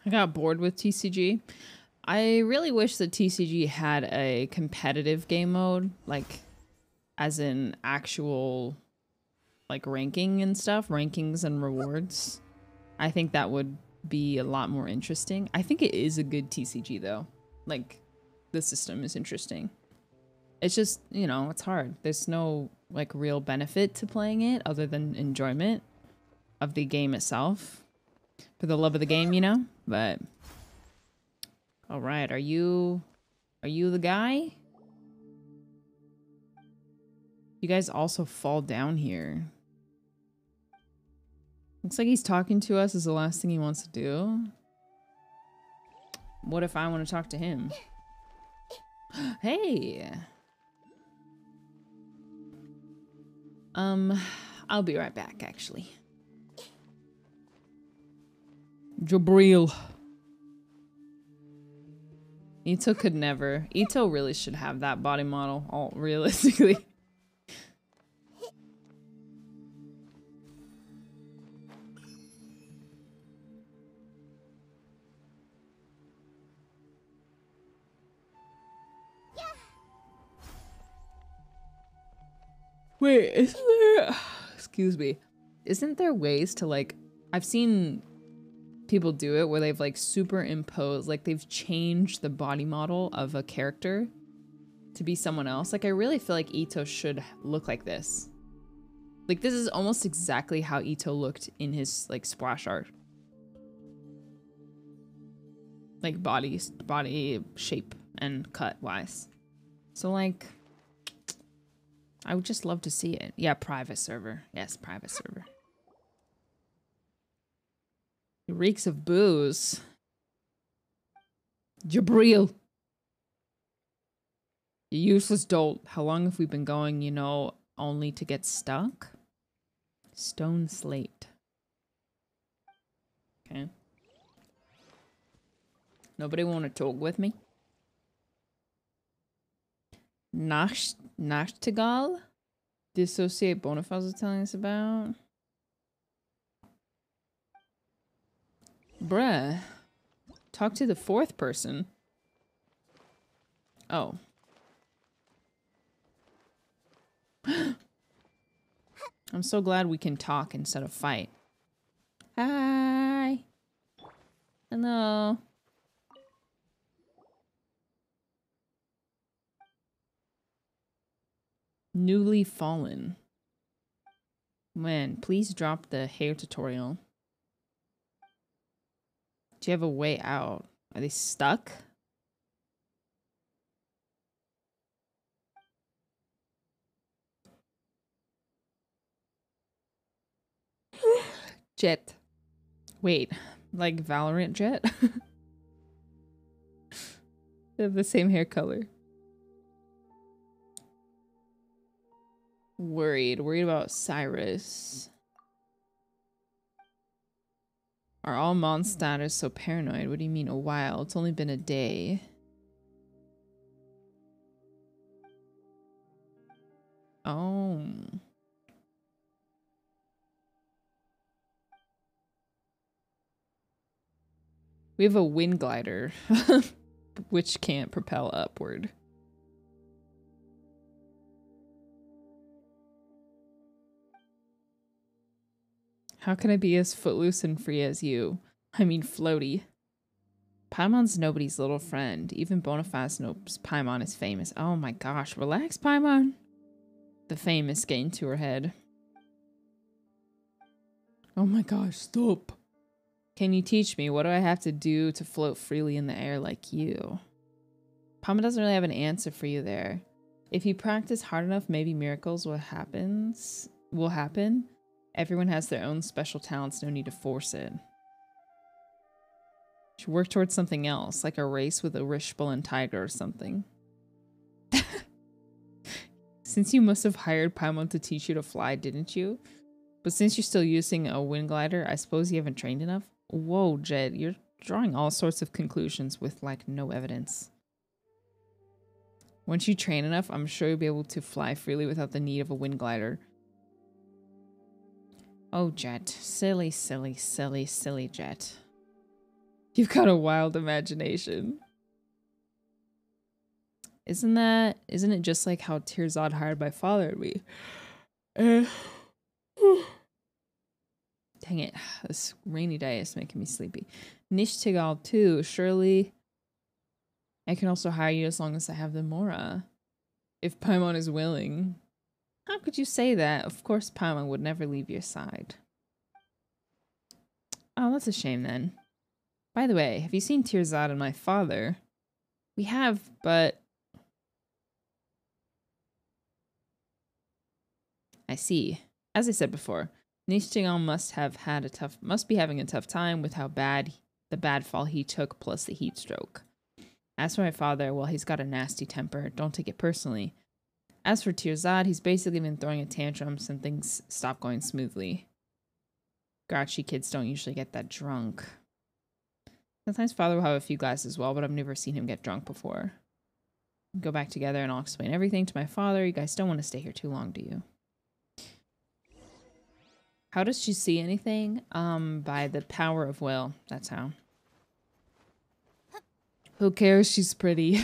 I got bored with TCG. I really wish that TCG had a competitive game mode, like as in actual like ranking and stuff, rankings and rewards. I think that would be a lot more interesting. I think it is a good TCG though. Like the system is interesting. It's just, you know, it's hard. There's no like real benefit to playing it other than enjoyment of the game itself. For the love of the game, you know? But all right, are you the guy? You guys also fall down here. Looks like he's talking to us is the last thing he wants to do. What if I want to talk to him? Hey. I'll be right back, actually. Jabril. Ito could never. Ito really should have that body model, all realistically. Wait, isn't there... Excuse me. Isn't there ways to, like... I've seen people do it where they've, like, superimposed... Like, they've changed the body model of a character to be someone else. Like, I really feel like Ito should look like this. Like, this is almost exactly how Ito looked in his, like, splash art. Like, body shape and cut-wise. So, like... I would just love to see it. Yeah, private server. Yes, private server. It reeks of booze. Jabril. You useless dolt. How long have we been going, you know, only to get stuck? Stone slate. Okay. Nobody want to talk with me? Nachtigall? Dissociate Bonifaz is telling us about. Bruh. Talk to the fourth person. Oh. I'm so glad we can talk instead of fight. Hi. Hello. Newly fallen. Man, please drop the hair tutorial. Do you have a way out? Are they stuck? Jet. Wait, like Valorant Jet? They have the same hair color. Worried about Cyrus. Are all Mondstadters so paranoid? What do you mean a while? It's only been a day. Oh. We have a wind glider, which can't propel upward. How can I be as footloose and free as you? I mean floaty. Paimon's nobody's little friend. Even Bonifaz knows Paimon is famous. Oh my gosh, relax, Paimon. The fame is getting to her head. Oh my gosh, stop. Can you teach me? What do I have to do to float freely in the air like you? Paimon doesn't really have an answer for you there. If you practice hard enough, maybe miracles will happen. Everyone has their own special talents, no need to force it. Should work towards something else, like a race with a Rishbal and Tiger or something. Since you must have hired Paimon to teach you to fly, didn't you? But since you're still using a wind glider, I suppose you haven't trained enough? Whoa, Jed, you're drawing all sorts of conclusions with, like, no evidence. Once you train enough, I'm sure you'll be able to fly freely without the need of a wind glider. Oh, Jet. Silly, silly, silly, silly Jet. You've got a wild imagination. Isn't it just like how Tirzad hired my father and me? Dang it. This rainy day is making me sleepy. Nishtigal too. Surely I can also hire you as long as I have the Mora. If Paimon is willing. How could you say that? Of course Paimon would never leave your side. Oh, that's a shame then. By the way, have you seen Tirzad and my father? We have, but... I see. As I said before, Nishtigal must be having a tough time with how bad the bad fall he took plus the heat stroke. As for my father, well, he's got a nasty temper. Don't take it personally. As for Tirzad, he's basically been throwing a tantrum since things stop going smoothly. Grouchy kids don't usually get that drunk. Sometimes father will have a few glasses as well, but I've never seen him get drunk before. Go back together and I'll explain everything to my father. You guys don't want to stay here too long, do you? How does she see anything? By the power of will. That's how. Who cares? She's pretty.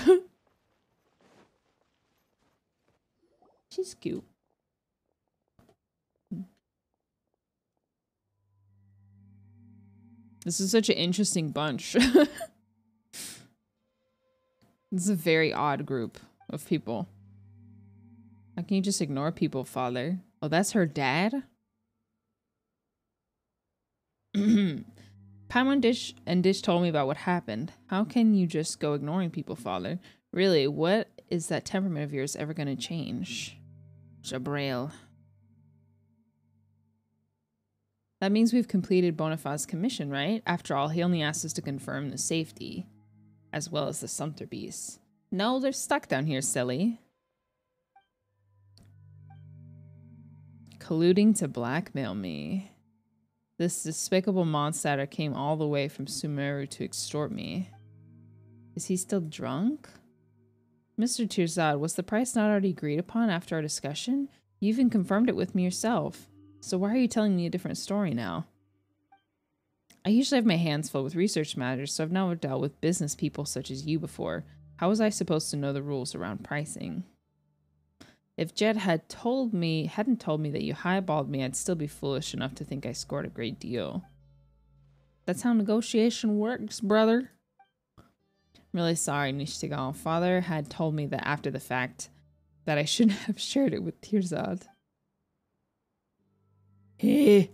She's cute. This is such an interesting bunch. This is a very odd group of people. How can you just ignore people, father? Oh, that's her dad? Paimon Dish told me about what happened. How can you just go ignoring people, father? Really, what is that temperament of yours ever going to change? Jabrail. That means we've completed Bonifaz's commission, right? After all, he only asked us to confirm the safety, as well as the Sumpter beasts. No, they're stuck down here, silly. Colluding to blackmail me. This despicable monster came all the way from Sumeru to extort me. Is he still drunk? Mr. Tirzad, was the price not already agreed upon after our discussion? You even confirmed it with me yourself. So why are you telling me a different story now? I usually have my hands full with research matters, so I've never dealt with business people such as you before. How was I supposed to know the rules around pricing? If Jed hadn't told me that you highballed me, I'd still be foolish enough to think I scored a great deal. That's how negotiation works, brother. I'm really sorry, Nishtigal. Father had told me that after the fact that I shouldn't have shared it with Tirzad. Hey.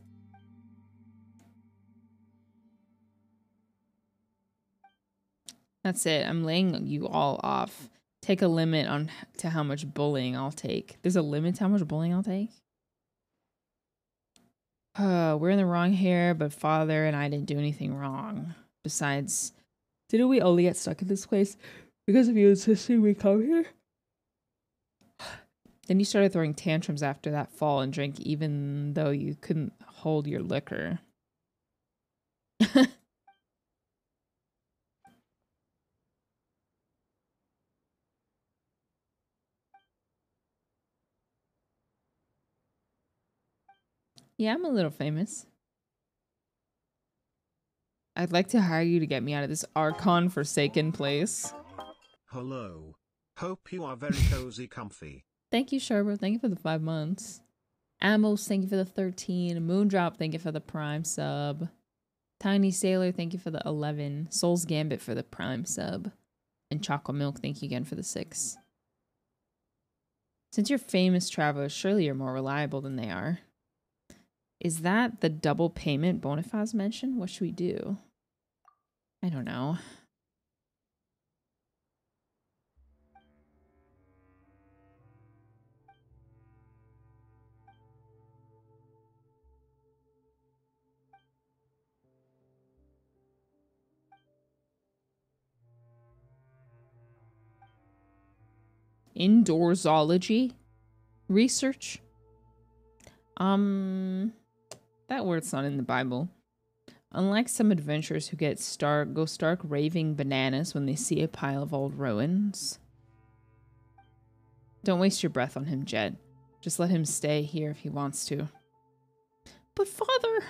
That's it. I'm laying you all off. Take a limit on to how much bullying I'll take. There's a limit to how much bullying I'll take? We're in the wrong here, but father and I didn't do anything wrong. Besides, didn't we only get stuck in this place because of you insisting we come here? Then you started throwing tantrums after that fall and drank even though you couldn't hold your liquor. Yeah, I'm a little famous. I'd like to hire you to get me out of this Archon forsaken place. Hello. Hope you are very cozy comfy. Thank you, Sherbert. Thank you for the 5 months. Amos, thank you for the 13. Moondrop, thank you for the Prime sub. Tiny Sailor, thank you for the 11. Soul's Gambit for the Prime sub. And Chocolate Milk, thank you again for the 6. Since you're famous travelers, surely you're more reliable than they are. Is that the double payment Bonifaz mentioned? What should we do? I don't know. Indoorsology? Research? That word's not in the Bible. Unlike some adventurers who go stark raving bananas when they see a pile of old ruins. Don't waste your breath on him, Jet. Just let him stay here if he wants to. But father...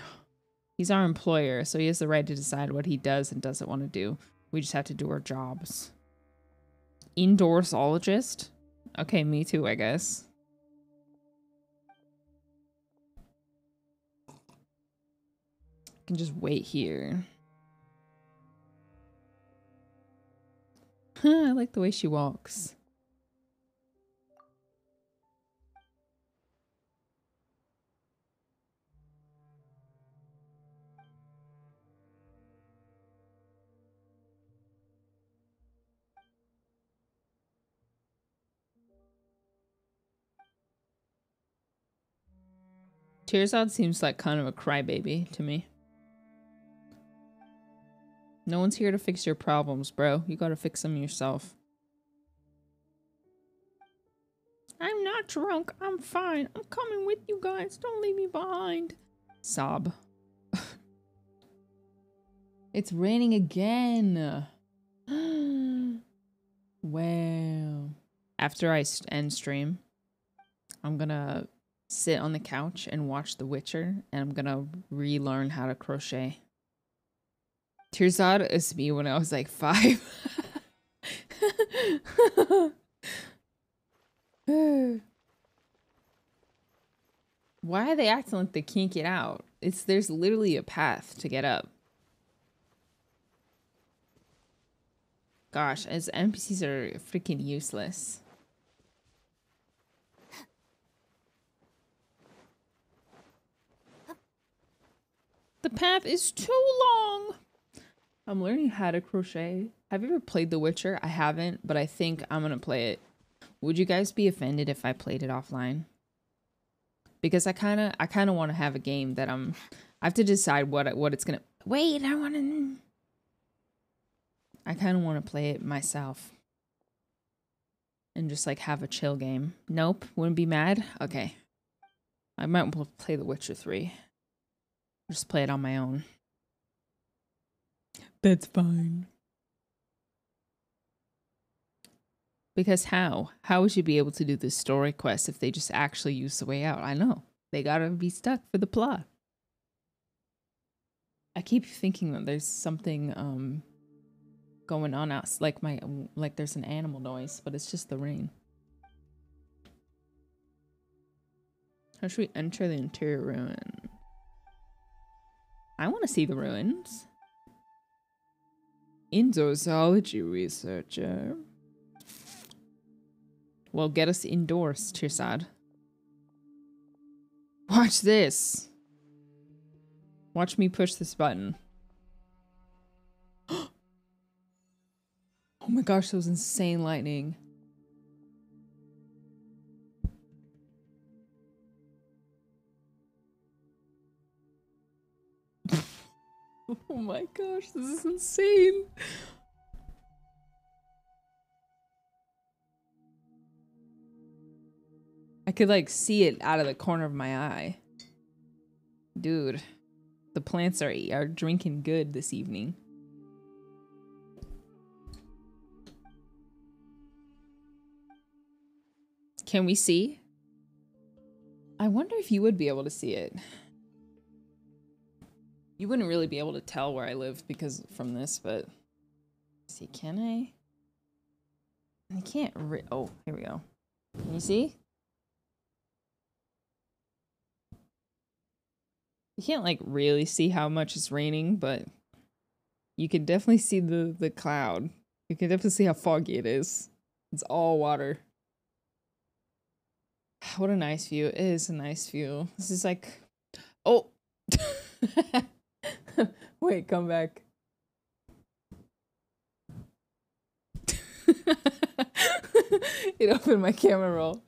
He's our employer, so he has the right to decide what he does and doesn't want to do. We just have to do our jobs. Indoor zoologist? Okay, me too, I guess. I can just wait here. Huh, I like the way she walks. Tearsod seems like kind of a crybaby to me. No one's here to fix your problems, bro. You gotta fix them yourself. I'm not drunk. I'm fine. I'm coming with you guys. Don't leave me behind. Sob. It's raining again. Wow. After I end stream, I'm gonna sit on the couch and watch The Witcher, and I'm gonna relearn how to crochet. Tearsod is me when I was like 5. Why are they acting like they can't get out? There's literally a path to get up. Gosh, as NPCs are freaking useless. The path is too long. I'm learning how to crochet. Have you ever played The Witcher? I haven't, but I think I'm gonna play it. Would you guys be offended if I played it offline? Because I kind of want to have a game that I have to decide what it's gonna. Wait, I kind of want to play it myself. And just like have a chill game. Nope, wouldn't be mad. Okay, I might play The Witcher 3. Just play it on my own. That's fine. Because how? How would you be able to do this story quest if they just actually use the way out? I know. They gotta be stuck for the plot. I keep thinking that there's something going on out, like there's an animal noise, but it's just the rain. How should we enter the interior ruin? I want to see the ruins. Indoor zoology researcher. Well, get us indoors, Tearsod. Watch this. Watch me push this button. Oh my gosh, that was insane lightning. Oh my gosh, this is insane. I could like see it out of the corner of my eye. Dude, the plants are drinking good this evening. Can we see? I wonder if you would be able to see it. You wouldn't really be able to tell where I live because from this, but let's see, can I? I can't. Oh, here we go. Can you see? You can't like really see how much it's raining, but you can definitely see the cloud. You can definitely see how foggy it is. It's all water. What a nice view. It is a nice view. This is like, oh. Wait, come back. It opened my camera roll.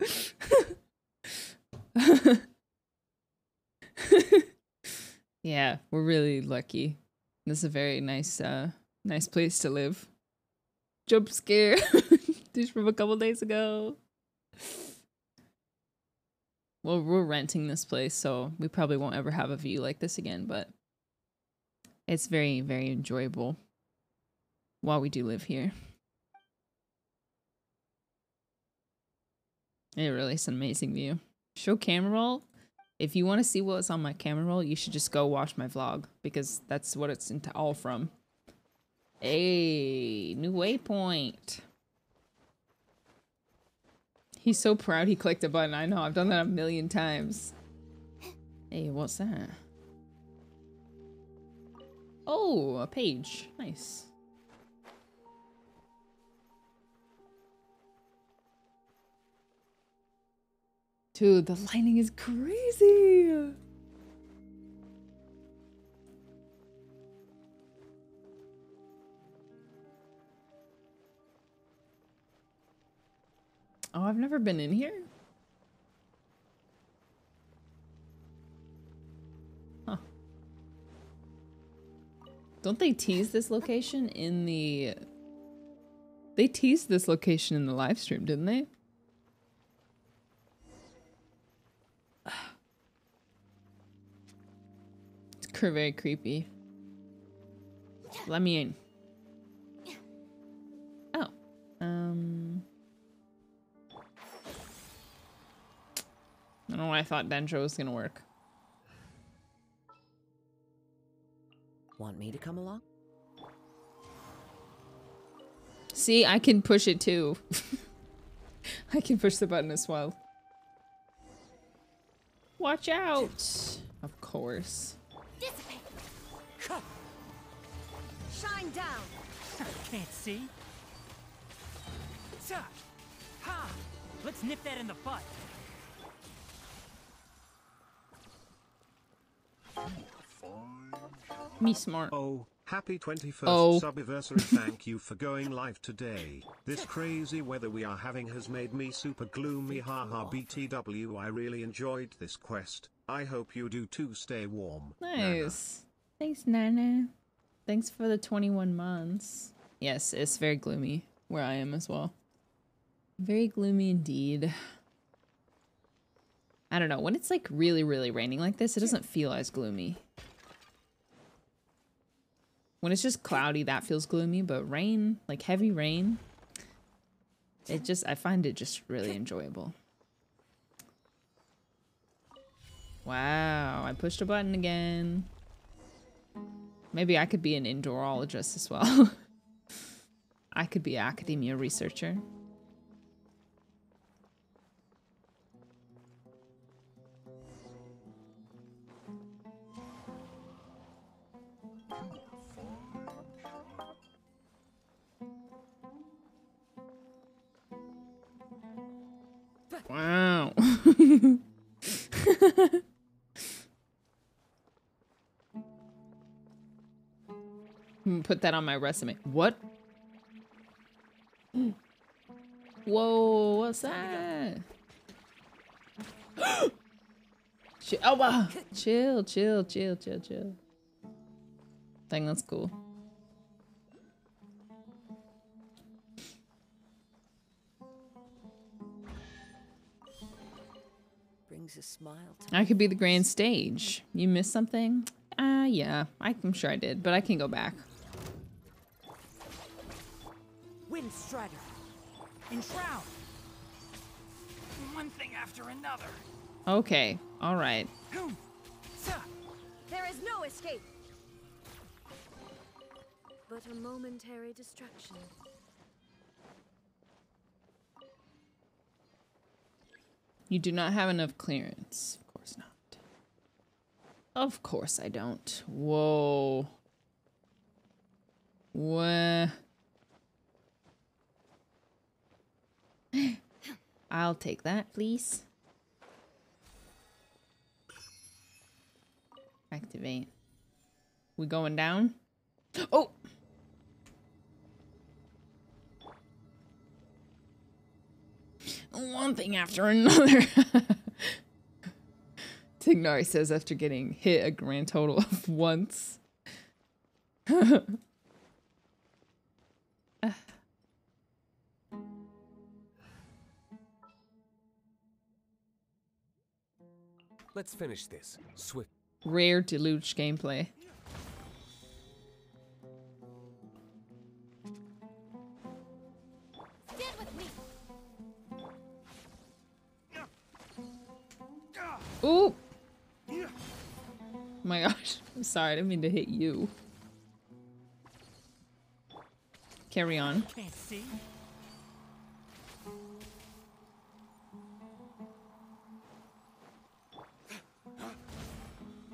Yeah, we're really lucky. This is a very nice nice place to live. Jump scare. Just from a couple days ago. Well, we're renting this place, so we probably won't ever have a view like this again, but it's very, very enjoyable while we do live here. It really is an amazing view. Show camera roll. If you want to see what's on my camera roll, you should just go watch my vlog because that's what it's into all from. Hey, new waypoint. He's so proud he clicked a button. I know, I've done that a million times. Hey, what's that? Oh, a page. Nice. Dude, the lighting is crazy. Oh, I've never been in here. Huh. Don't they tease this location in the... They teased this location in the live stream, didn't they? It's very creepy. Let me in. Oh. I don't know why I thought Dendro was gonna work. Want me to come along? See, I can push it too. I can push the button as well. Watch out! Of course. Dissipate. Shine down. Can't see. Ha! Let's nip that in the butt. Me smart. Oh, happy 21st Oh. subiversary. Thank you for going live today. This crazy weather we are having has made me super gloomy. Haha BTW. I really enjoyed this quest. I hope you do too. Stay warm. Nice. Thanks, Nana. Thanks for the 21 months. Yes, it's very gloomy where I am as well. Very gloomy indeed. I don't know. When it's like really, really raining like this, it doesn't feel as gloomy. When it's just cloudy, that feels gloomy, but rain, like heavy rain, it just, I find it just really enjoyable. Wow, I pushed a button again. Maybe I could be an indoorologist as well. I could be an academia researcher. Wow. Put that on my resume. What? Whoa, what's that? Oh, wow. Chill. Dang, that's cool. Brings a smile to I could be the grand stage. You missed something? Yeah. I'm sure I did, but I can go back. Wind Strider. Enshroud. One thing after another. Okay. All right. There is no escape. But a momentary distraction. You do not have enough clearance. Of course not. Of course I don't. Whoa. What? I'll take that, please. Activate. We going down? Oh! One thing after another. Tignari says after getting hit a grand total of once. Let's finish this. Swift. Rare deluge gameplay. Stand with me. Ooh! My gosh. I'm sorry, I didn't mean to hit you. Carry on. Can't see.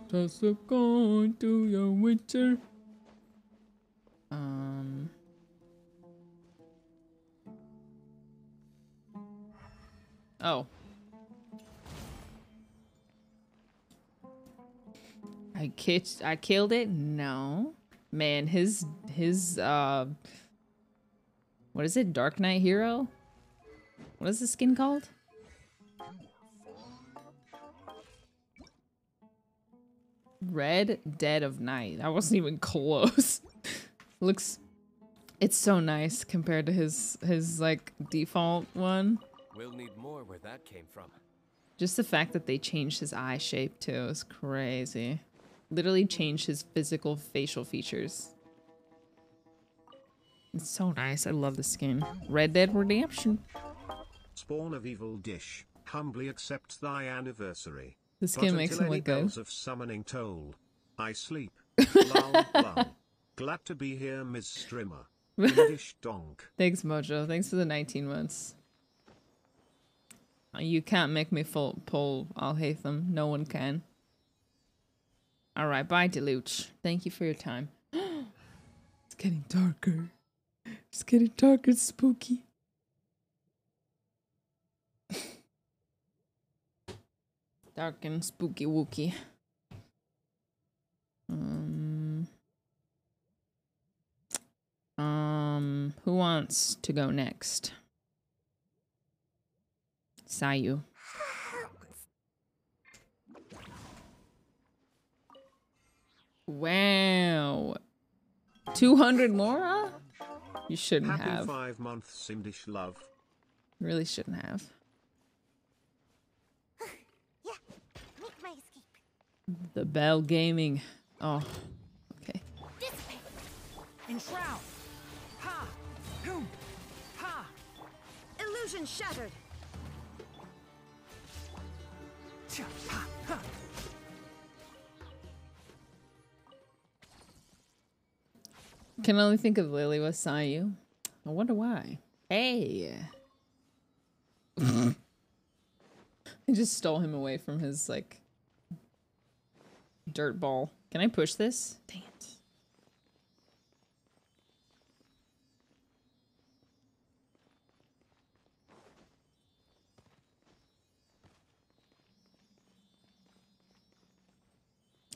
Toss a coin to your winter. Oh. I killed it? No. Man, his what is it? Dark Knight Hero? What is the skin called? Red Dead of Night. I wasn't even close. Looks, it's so nice compared to his like default one. We'll need more where that came from. Just the fact that they changed his eye shape too is crazy. Literally changed his physical facial features. It's so nice. I love the skin. Red Dead Redemption. Spawn of evil dish, humbly accept thy anniversary. The skin But makes until him any look good. bells of summoning toll, I sleep. Lol, lol. Glad to be here, Ms. Strimmer. Dish donk. Thanks, Mojo. Thanks for the 19 months. You can't make me pull I'll hate them. No one can. Alright, bye, Deluge. Thank you for your time. It's getting darker. It's getting dark and spooky. Dark and spooky wooky. Who wants to go next? Sayu. Wow. 200 more? Huh? You shouldn't Happy have. 5 months, Simdish love. You really shouldn't have. Yeah, make my escape. The Bell Gaming. Oh, okay. Dissipate. Enshroud. Ha! Boom! Ha! Illusion shattered. Cha! Ha! Ha! Can only think of Lily with Sayu. I wonder why. Hey. I just stole him away from his, like, dirt ball. Can I push this? Dang it.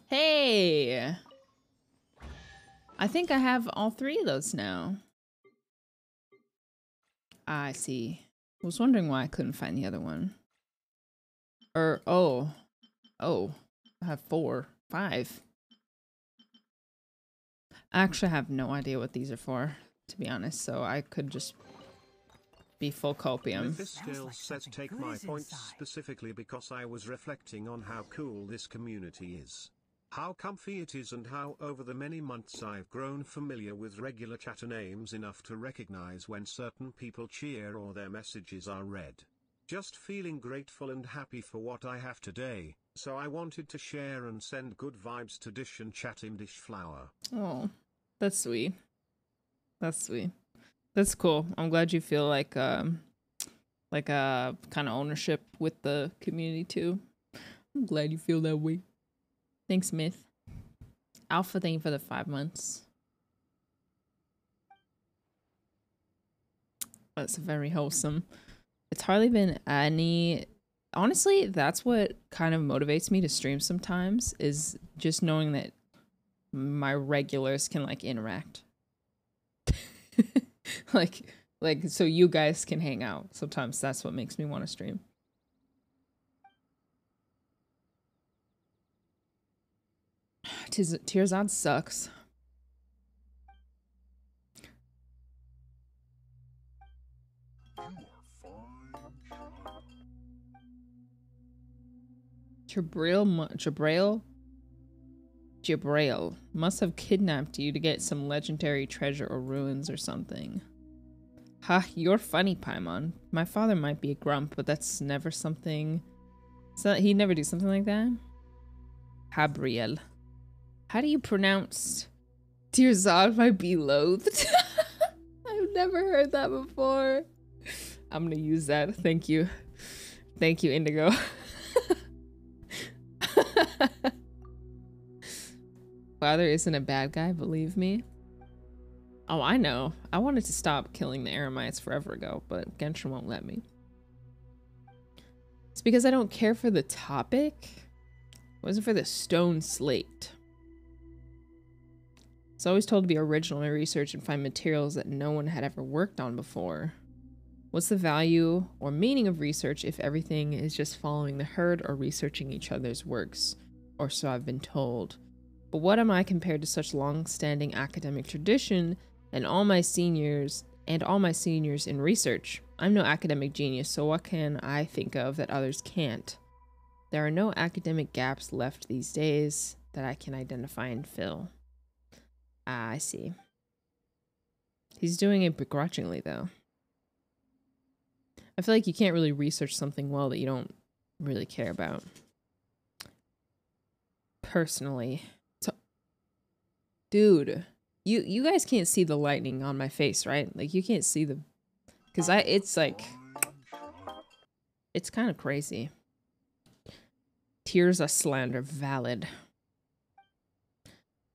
Hey. I think I have all 3 of those now. I see. I was wondering why I couldn't find the other one. Oh, I have 4, 5. I actually have no idea what these are for, to be honest, so I could just be full copium. This still says take my points specifically because I was reflecting on how cool this community is. How comfy it is and how over the many months I've grown familiar with regular chatter names enough to recognize when certain people cheer or their messages are read. Just feeling grateful and happy for what I have today, so I wanted to share and send good vibes to Dish and Chatimdish Flower. Oh, that's sweet. That's sweet. That's cool. I'm glad you feel like a kind of ownership with the community too. I'm glad you feel that way. Thanks, Myth. Alpha, thank you for the 5 months. That's very wholesome. It's hardly been any... Honestly, that's what kind of motivates me to stream sometimes, is just knowing that my regulars can, like, interact. like, so you guys can hang out. Sometimes that's what makes me want to stream. Tearzad sucks. Jabrail must have kidnapped you to get some legendary treasure or ruins or something. Ha, you're funny, Paimon. My father might be a grump, but that's never something So he'd never do something like that? Gabriel. How do you pronounce Tirzad by Beloathed? I've never heard that before. I'm gonna use that. Thank you. Thank you, Indigo. Father isn't a bad guy, believe me. Oh, I know. I wanted to stop killing the Eremites forever ago, but Genshin won't let me. It's because I don't care for the topic. It wasn't for the stone slate. It's always told to be original in my research and find materials that no one had ever worked on before. What's the value or meaning of research if everything is just following the herd or researching each other's works? Or so I've been told. But what am I compared to such long-standing academic tradition and all my seniors in research? I'm no academic genius, so what can I think of that others can't? There are no academic gaps left these days that I can identify and fill. Ah, I see. He's doing it begrudgingly, though. I feel like you can't really research something well that you don't really care about. Personally. So, dude, you guys can't see the lightning on my face, right? Like, you can't see the... Because it's like... It's kind of crazy. Tears of slander valid.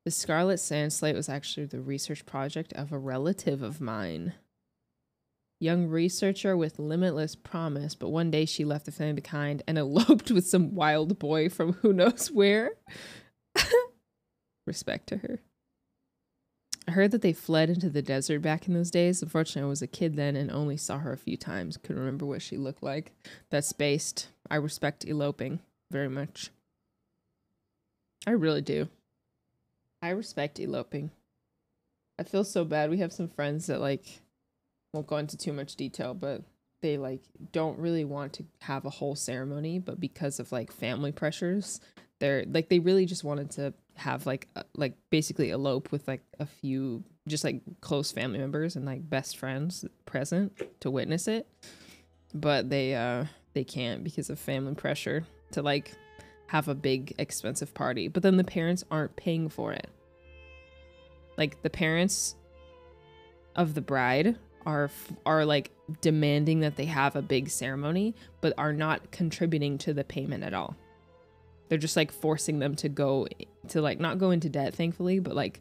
The Scarlet Sand Slate was actually the research project of a relative of mine. Young researcher with limitless promise, but one day she left the family behind and eloped with some wild boy from who knows where. Respect to her. I heard that they fled into the desert back in those days. Unfortunately, I was a kid then and only saw her a few times. Couldn't remember what she looked like. That's based. I respect eloping very much. I really do. I respect eloping. I feel so bad. We have some friends that like won't go into too much detail, but they like don't really want to have a whole ceremony, but because of like family pressures, they're like they really just wanted to have like basically elope with like a few just like close family members and like best friends present to witness it, but they can't because of family pressure to like have a big expensive party. But then the parents aren't paying for it. Like the parents of the bride are like demanding that they have a big ceremony, but are not contributing to the payment at all. They're just like forcing them to go to like not go into debt, thankfully, but like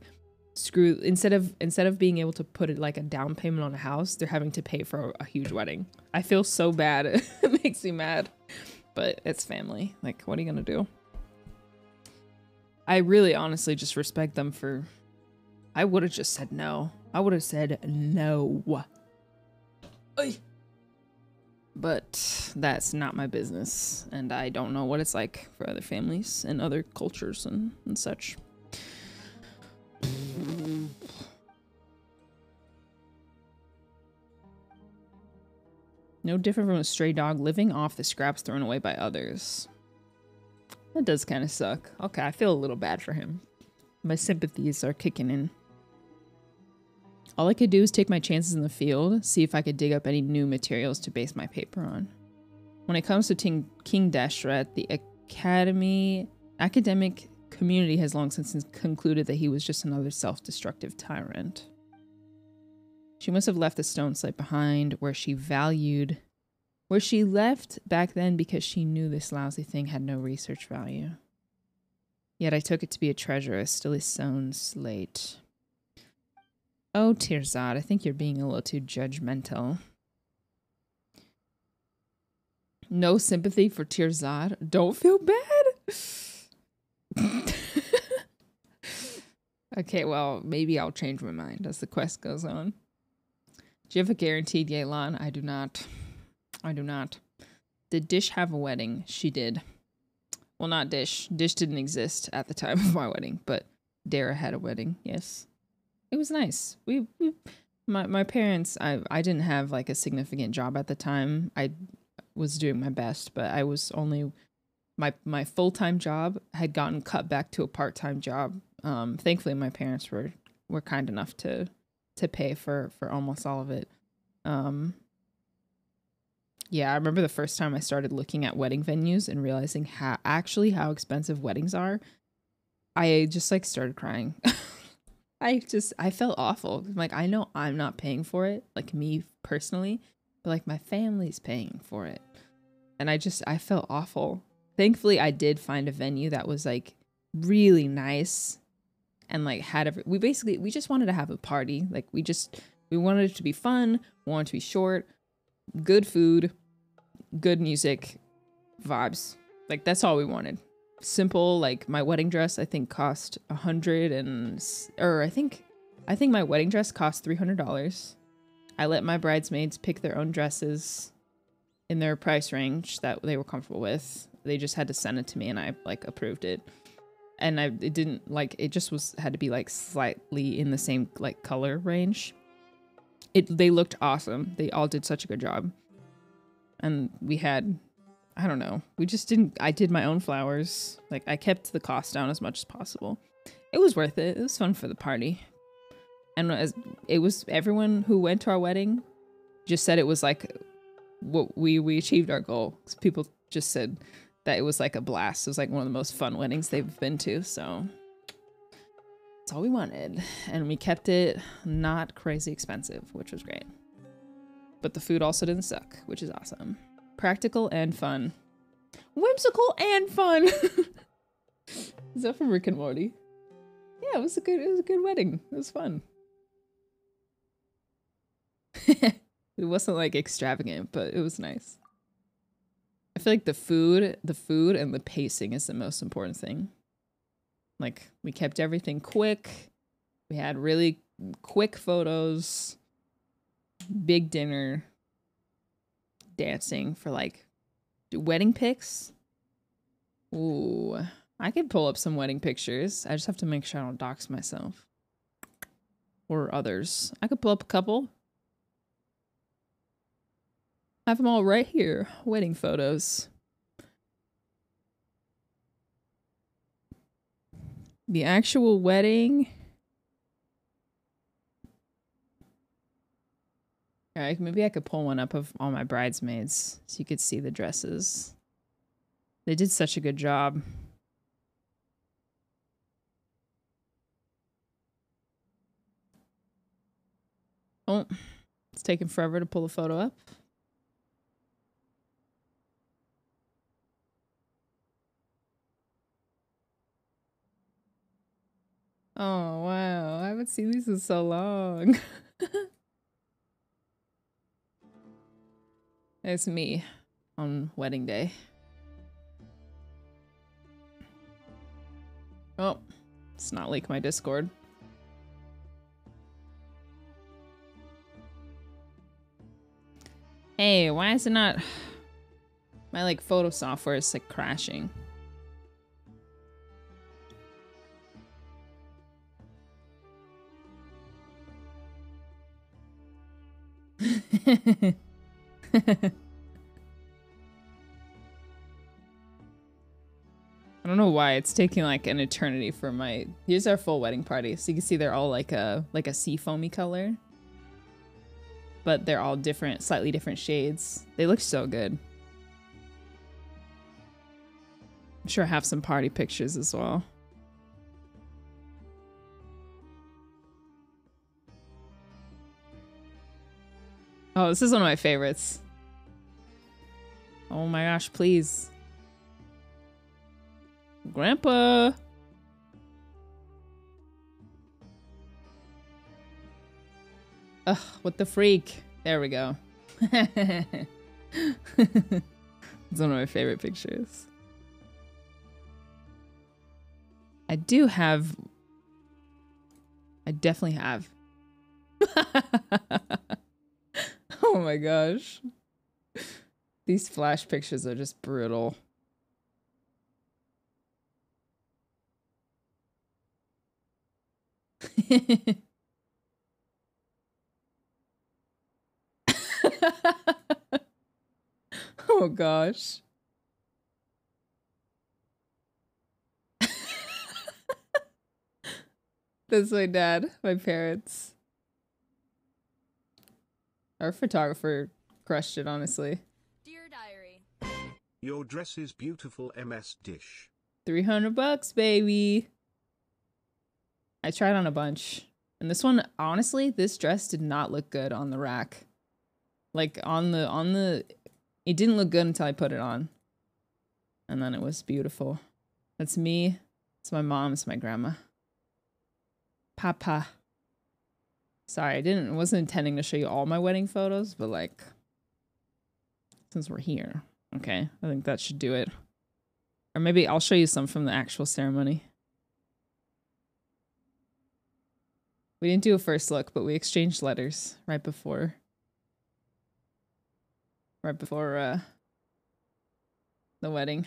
screw instead of being able to put it like a down payment on a house, they're having to pay for a huge wedding. I feel so bad. It makes me mad, but it's family. Like, what are you gonna do? I really honestly just respect them for... I would have just said no. I would have said no. Oy. But that's not my business, and I don't know what it's like for other families and other cultures and such. No different from a stray dog living off the scraps thrown away by others. That does kind of suck. Okay, I feel a little bad for him. My sympathies are kicking in. All I could do is take my chances in the field, see if I could dig up any new materials to base my paper on. When it comes to King Dashret, the academic community has long since concluded that he was just another self-destructive tyrant. She must have left the stone slate behind where she left back then because she knew this lousy thing had no research value. Yet I took it to be a treasure, a still stone slate. Oh, Tirzad, I think you're being a little too judgmental. No sympathy for Tirzad? Don't feel bad? Okay, well, maybe I'll change my mind as the quest goes on. Do you have a guaranteed Yelan? I do not. I do not. Did Dish have a wedding? She did. Well, not Dish. Dish didn't exist at the time of my wedding, but Dara had a wedding, yes. It was nice. My parents, I didn't have like a significant job at the time. I was doing my best, but I was only, my full-time job had gotten cut back to a part-time job. Thankfully my parents were kind enough to pay for almost all of it. Yeah, I remember the first time I started looking at wedding venues and realizing how expensive weddings are. I just like started crying. I felt awful. Like, I know I'm not paying for it, like me personally, but like my family's paying for it. And I felt awful. Thankfully, I did find a venue that was like really nice and like we just wanted to have a party. Like we wanted it to be fun, we wanted it to be short, good food, good music, vibes. Like that's all we wanted. Simple. Like my wedding dress I think cost I think my wedding dress cost $300. I let my bridesmaids pick their own dresses in their price range that they were comfortable with. They just had to send it to me and I like approved it. And it didn't like, it just had to be like slightly in the same like color range. They looked awesome. They all did such a good job. And we had, I don't know, I did my own flowers. Like I kept the cost down as much as possible. It was worth it. It was fun for the party. And everyone who went to our wedding just said it was like, what we achieved our goal. People just said that it was like a blast. It was like one of the most fun weddings they've been to. So that's all we wanted. And we kept it not crazy expensive, which was great. But the food also didn't suck, which is awesome. Practical and fun. Whimsical and fun. Is that from Rick and Morty? Yeah, it was a good wedding. It was fun. It wasn't like extravagant, but it was nice. I feel like the food and the pacing is the most important thing. Like we kept everything quick. We had really quick photos, big dinner, dancing for like wedding pics. Ooh, I could pull up some wedding pictures. I just have to make sure I don't dox myself or others. I could pull up a couple. I have them all right here. Wedding photos. The actual wedding. Alright, maybe I could pull one up of all my bridesmaids so you could see the dresses. They did such a good job. Oh, it's taking forever to pull the photo up. Oh, wow. I haven't seen these in so long. It's me on wedding day. Oh, let's not leak my Discord. Hey, why is it not... My, like, photo software is, like, crashing. I don't know why it's taking like an eternity for my... Here's our full wedding party. So you can see they're all like a sea foamy color. But they're all different, slightly different shades. They look so good. I'm sure I have some party pictures as well. Oh, this is one of my favorites. Oh my gosh, please. Grandpa! Ugh, what the freak? There we go. It's one of my favorite pictures. I definitely have. Oh my gosh. These flash pictures are just brutal. Oh gosh. That's my dad, my parents. Our photographer crushed it, honestly. Do Your dress is beautiful, MS Dish. 300 bucks, baby. I tried on a bunch. And this one, honestly, this dress did not look good on the rack. Like on the it didn't look good until I put it on. And then it was beautiful. That's me. It's my mom, it's my grandma. Papa. Sorry, wasn't intending to show you all my wedding photos, but like since we're here, okay, I think that should do it. Or maybe I'll show you some from the actual ceremony. We didn't do a first look, but we exchanged letters right before the wedding.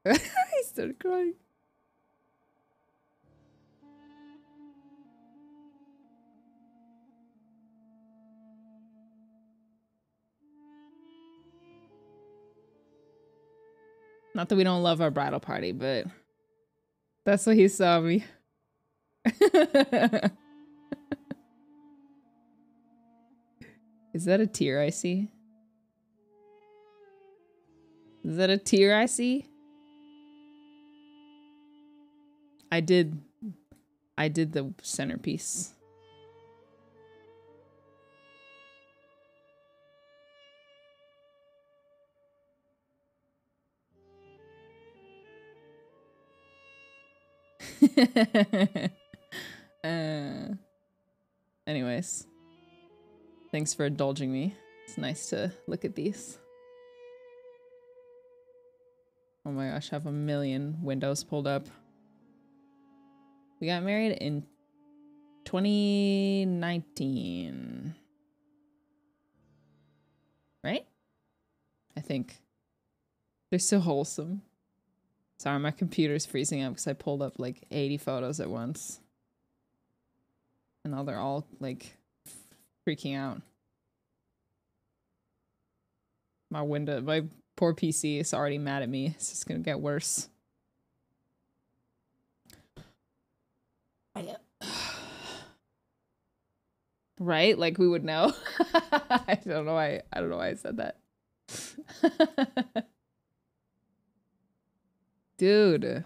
I started crying. Not that we don't love our bridal party, but that's what he saw me. Is that a tear I see? Is that a tear I see? I did the centerpiece. Anyways, thanks for indulging me. It's nice to look at these. Oh my gosh, I have a million windows pulled up. We got married in 2019. Right? I think. They're so wholesome. Sorry, my computer's freezing up because I pulled up like 80 photos at once. And now they're all like freaking out. My poor PC is already mad at me. It's just gonna get worse. Right? Like we would know. I don't know why I said that. Dude.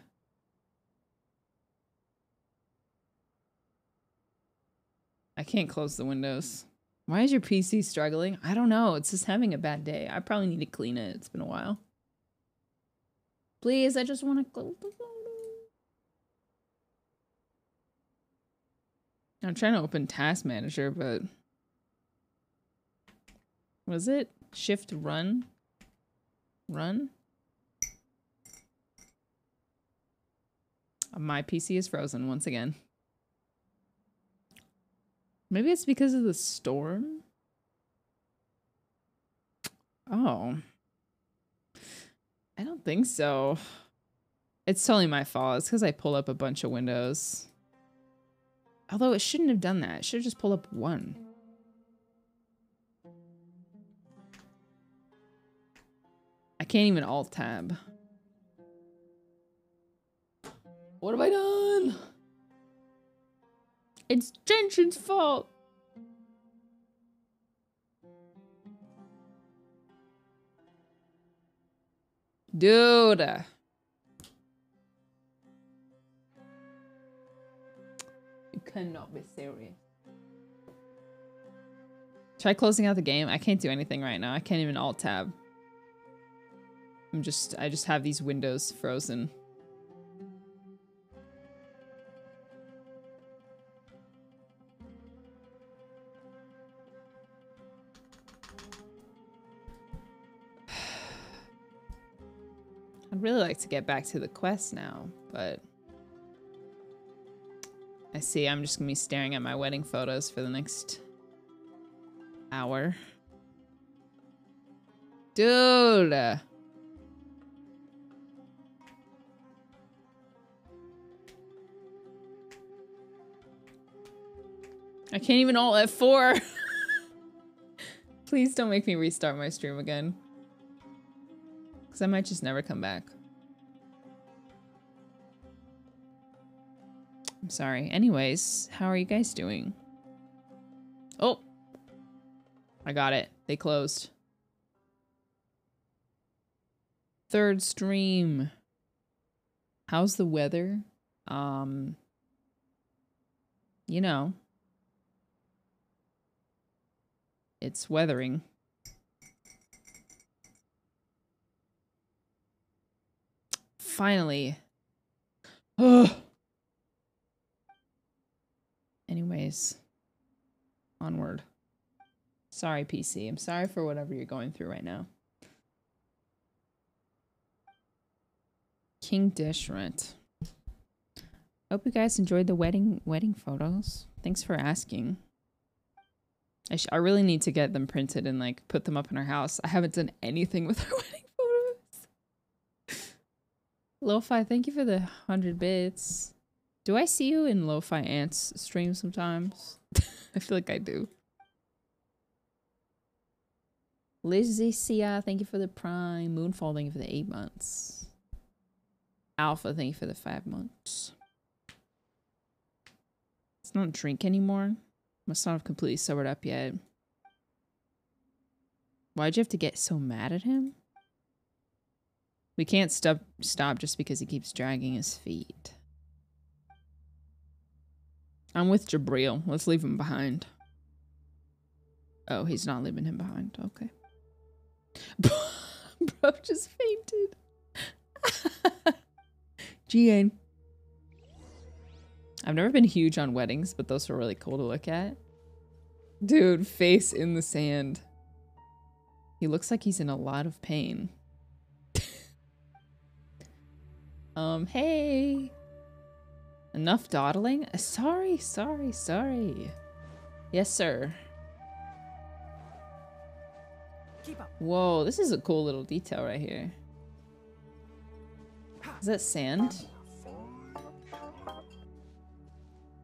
I can't close the windows. Why is your PC struggling? I don't know. It's just having a bad day. I probably need to clean it. It's been a while. Please, I just want to close the photo. I'm trying to open Task Manager, but... Was it? Shift run? Run? My PC is frozen once again. Maybe it's because of the storm? Oh. I don't think so. It's totally my fault. It's because I pulled up a bunch of windows. Although it shouldn't have done that. It should have just pulled up one. I can't even alt-tab. What have I done? It's Genshin's fault. Dude. You cannot be serious. Try closing out the game. I can't do anything right now. I can't even alt tab. I just have these windows frozen. I'd really like to get back to the quest now, but I see I'm just gonna be staring at my wedding photos for the next hour. Dude! I can't even alt F4. Please don't make me restart my stream again. Because I might just never come back. I'm sorry. Anyways, how are you guys doing? Oh! I got it. They closed. Third stream. How's the weather? You know, it's weathering. Finally. Ugh. Anyways, onward. Sorry, PC. I'm sorry for whatever you're going through right now. King Dish Rent. Hope you guys enjoyed the wedding photos. Thanks for asking. I really need to get them printed and like put them up in our house. I haven't done anything with our wedding photos. Lo-Fi, thank you for the 100 bits. Do I see you in Lo-Fi Ants stream sometimes? I feel like I do. Lizzie Sia, thank you for the prime. Moonfall, thank you for the 8 months. Alpha, thank you for the 5 months. It's not drink anymore. Must not have completely sobered up yet. Why'd you have to get so mad at him? We can't stop just because he keeps dragging his feet. I'm with Jabril. Let's leave him behind. Oh, he's not leaving him behind. Okay. Bro just fainted. GN. I've never been huge on weddings, but those were really cool to look at. Dude, face in the sand. He looks like he's in a lot of pain. Hey. Enough dawdling? Sorry. Yes, sir. Keep up. Whoa, this is a cool little detail right here. Is that sand?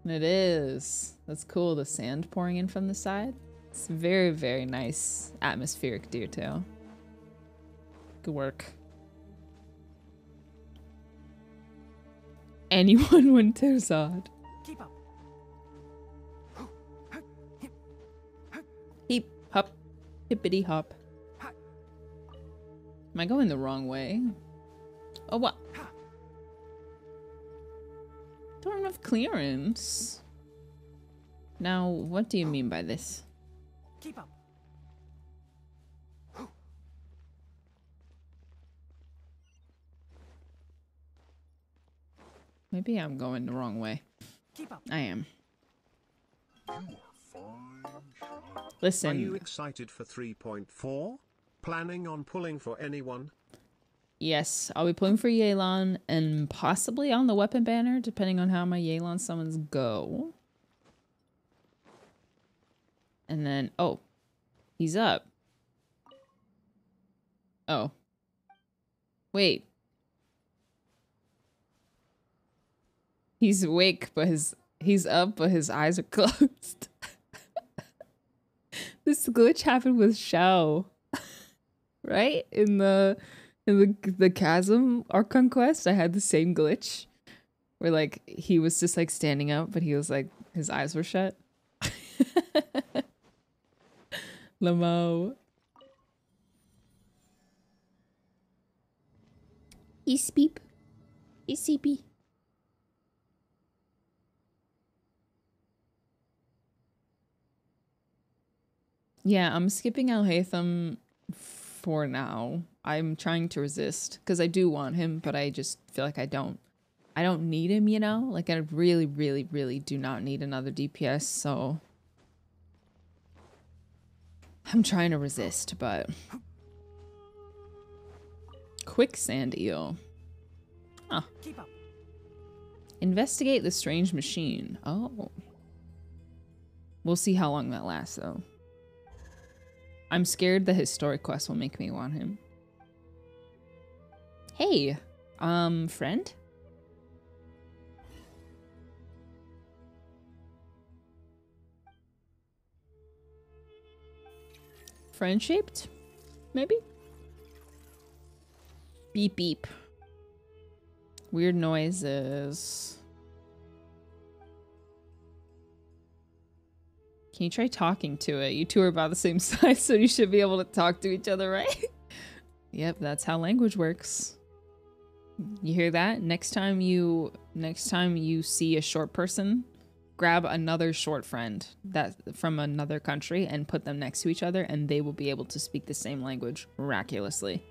It is. That's cool, the sand pouring in from the side. It's very, very nice atmospheric detail. Good work. Anyone want Terzad? Keep up. Heap, hop, hippity hop. Am I going the wrong way? Oh, what? Don't have clearance. Now, what do you mean by this? Keep up. Maybe I'm going the wrong way. Keep up. I am. Listen. Are you excited for 3.4? Planning on pulling for anyone? Yes, I'll be pulling for Yelan and possibly on the weapon banner, depending on how my Yelan summons go. And then, oh, he's up. Oh. Wait. He's awake, but he's up, but his eyes are closed. This glitch happened with Shao. Right? In the chasm Archon quest, I had the same glitch where like he was just like standing up, but he was like his eyes were shut. Lamo. Ispeep. Isipi. Yeah, I'm skipping Al Haytham for now. I'm trying to resist because I do want him, but I just feel like I don't need him, you know? Like I really, really, really do not need another DPS, so I'm trying to resist, but quicksand eel. Huh. Keep up. Investigate the strange machine. Oh. We'll see how long that lasts though. I'm scared the historic quest will make me want him. Hey, friend? Friend-shaped? Maybe? Beep beep. Weird noises. Can you try talking to it? You two are about the same size, so you should be able to talk to each other, right? Yep, that's how language works. You hear that? Next time you see a short person, grab another short friend that from another country and put them next to each other, and they will be able to speak the same language miraculously.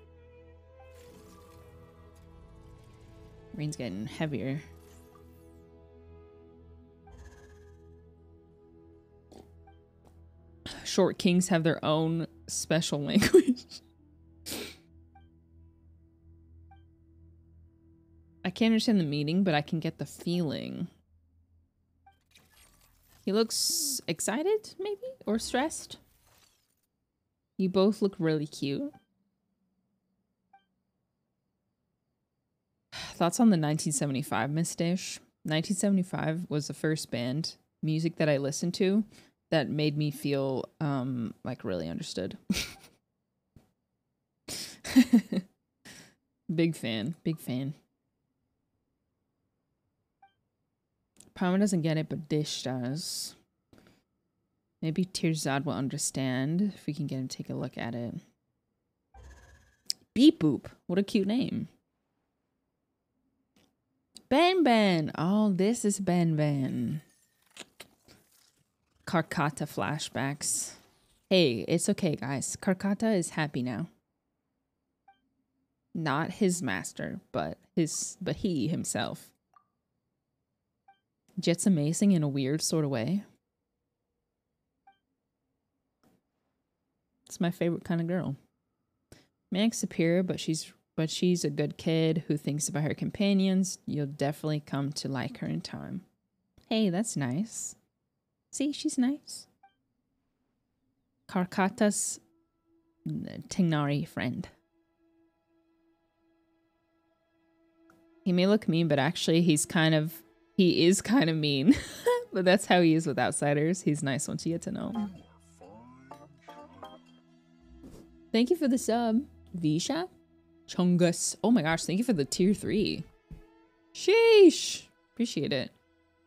Rain's getting heavier. Short kings have their own special language. I can't understand the meaning, but I can get the feeling. He looks excited, maybe? Or stressed? You both look really cute. Thoughts on the 1975 Mistache? 1975 was the first band music that I listened to that made me feel like really understood. Big fan, big fan. Palmer doesn't get it, but Dish does. Maybe Tirzad will understand if we can get him to take a look at it. Beep Boop. What a cute name. Ben Ben. Oh, this is Ben Ben. Karkata flashbacks. Hey, it's okay, guys. Karkata is happy now. Not his master, but he himself. Jet's amazing in a weird sort of way. It's my favorite kind of girl. Manic's superior, but she's a good kid who thinks about her companions. You'll definitely come to like her in time. Hey, that's nice. See, she's nice. Karkata's Tignari friend. He may look mean, but actually he is kind of mean. But that's how he is with outsiders. He's nice once you get to know him. Thank you for the sub, Visha. Chungus. Oh my gosh, thank you for the tier 3. Sheesh. Appreciate it.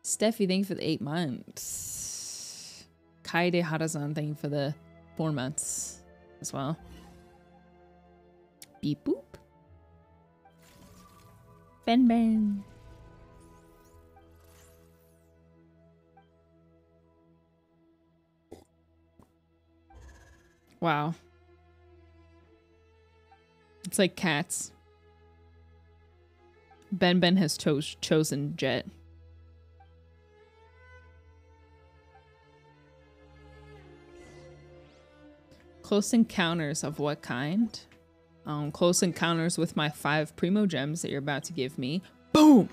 Steffi, thank you for the 8 months. Kaide Harazan, thank you for the 4 months as well. Beep boop. Ben Ben. Wow. It's like cats. Ben Ben has chosen Jet. Close encounters of what kind? Close encounters with my 5 primo gems that you're about to give me. Boom!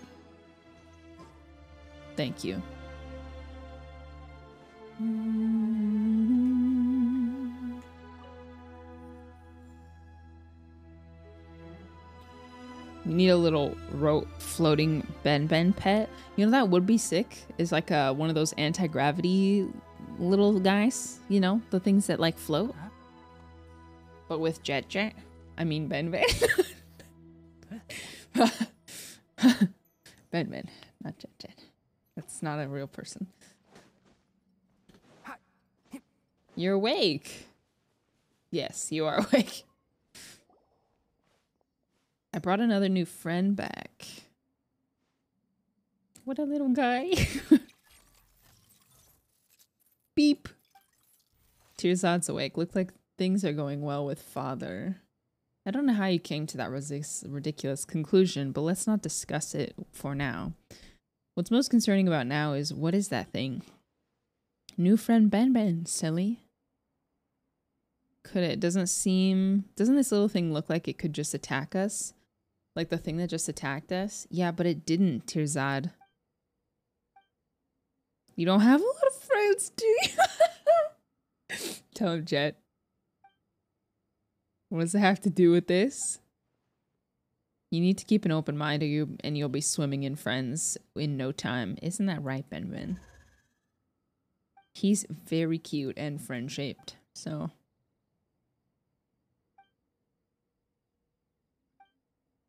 Thank you. We need a little rope floating Ben Ben pet. You know that would be sick? Is like one of those anti-gravity little guys. You know, the things that like float. But with Jet. I mean Ben Ben. Ben Ben, not Jet. That's not a real person. You're awake. Yes, you are awake. I brought another new friend back. What a little guy. Beep. Tirzad's awake. Looks like things are going well with father. I don't know how you came to that ridiculous conclusion, but let's not discuss it for now. What's most concerning about now is, what is that thing? New friend Ben Ben, silly. Doesn't this little thing look like it could just attack us? Like the thing that just attacked us? Yeah, but it didn't, Tirzad. You don't have a lot of friends, do you? Tell him, Jet. What does it have to do with this? You need to keep an open mind or you'll be swimming in friends in no time. Isn't that right, Ben? He's very cute and friend-shaped, so...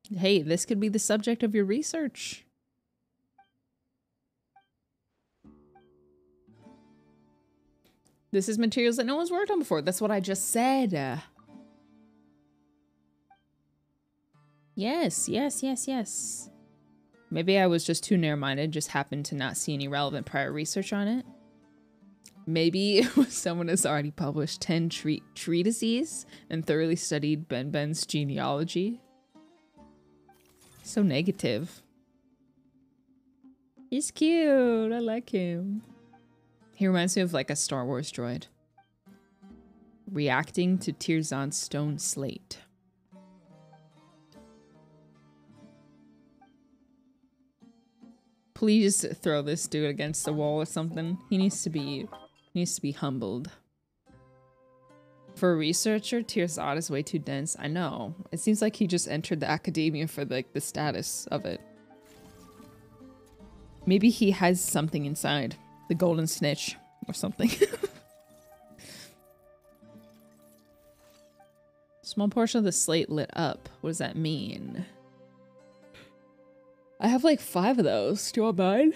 Hey, this could be the subject of your research. This is materials that no one's worked on before. That's what I just said. Yes, yes, yes, yes. Maybe I was just too narrow-minded, just happened to not see any relevant prior research on it. Maybe someone has already published 10 treatises and thoroughly studied Ben's genealogy. So negative. He's cute. I like him. He reminds me of like a Star Wars droid. Reacting to Tirzan's stone slate. Please throw this dude against the wall or something. He needs to be humbled. For a researcher, Tirzad is way too dense. I know. It seems like he just entered the academia for like the status of it. Maybe he has something inside. The golden snitch or something. Small portion of the slate lit up. What does that mean? I have like 5 of those. Do you want mine?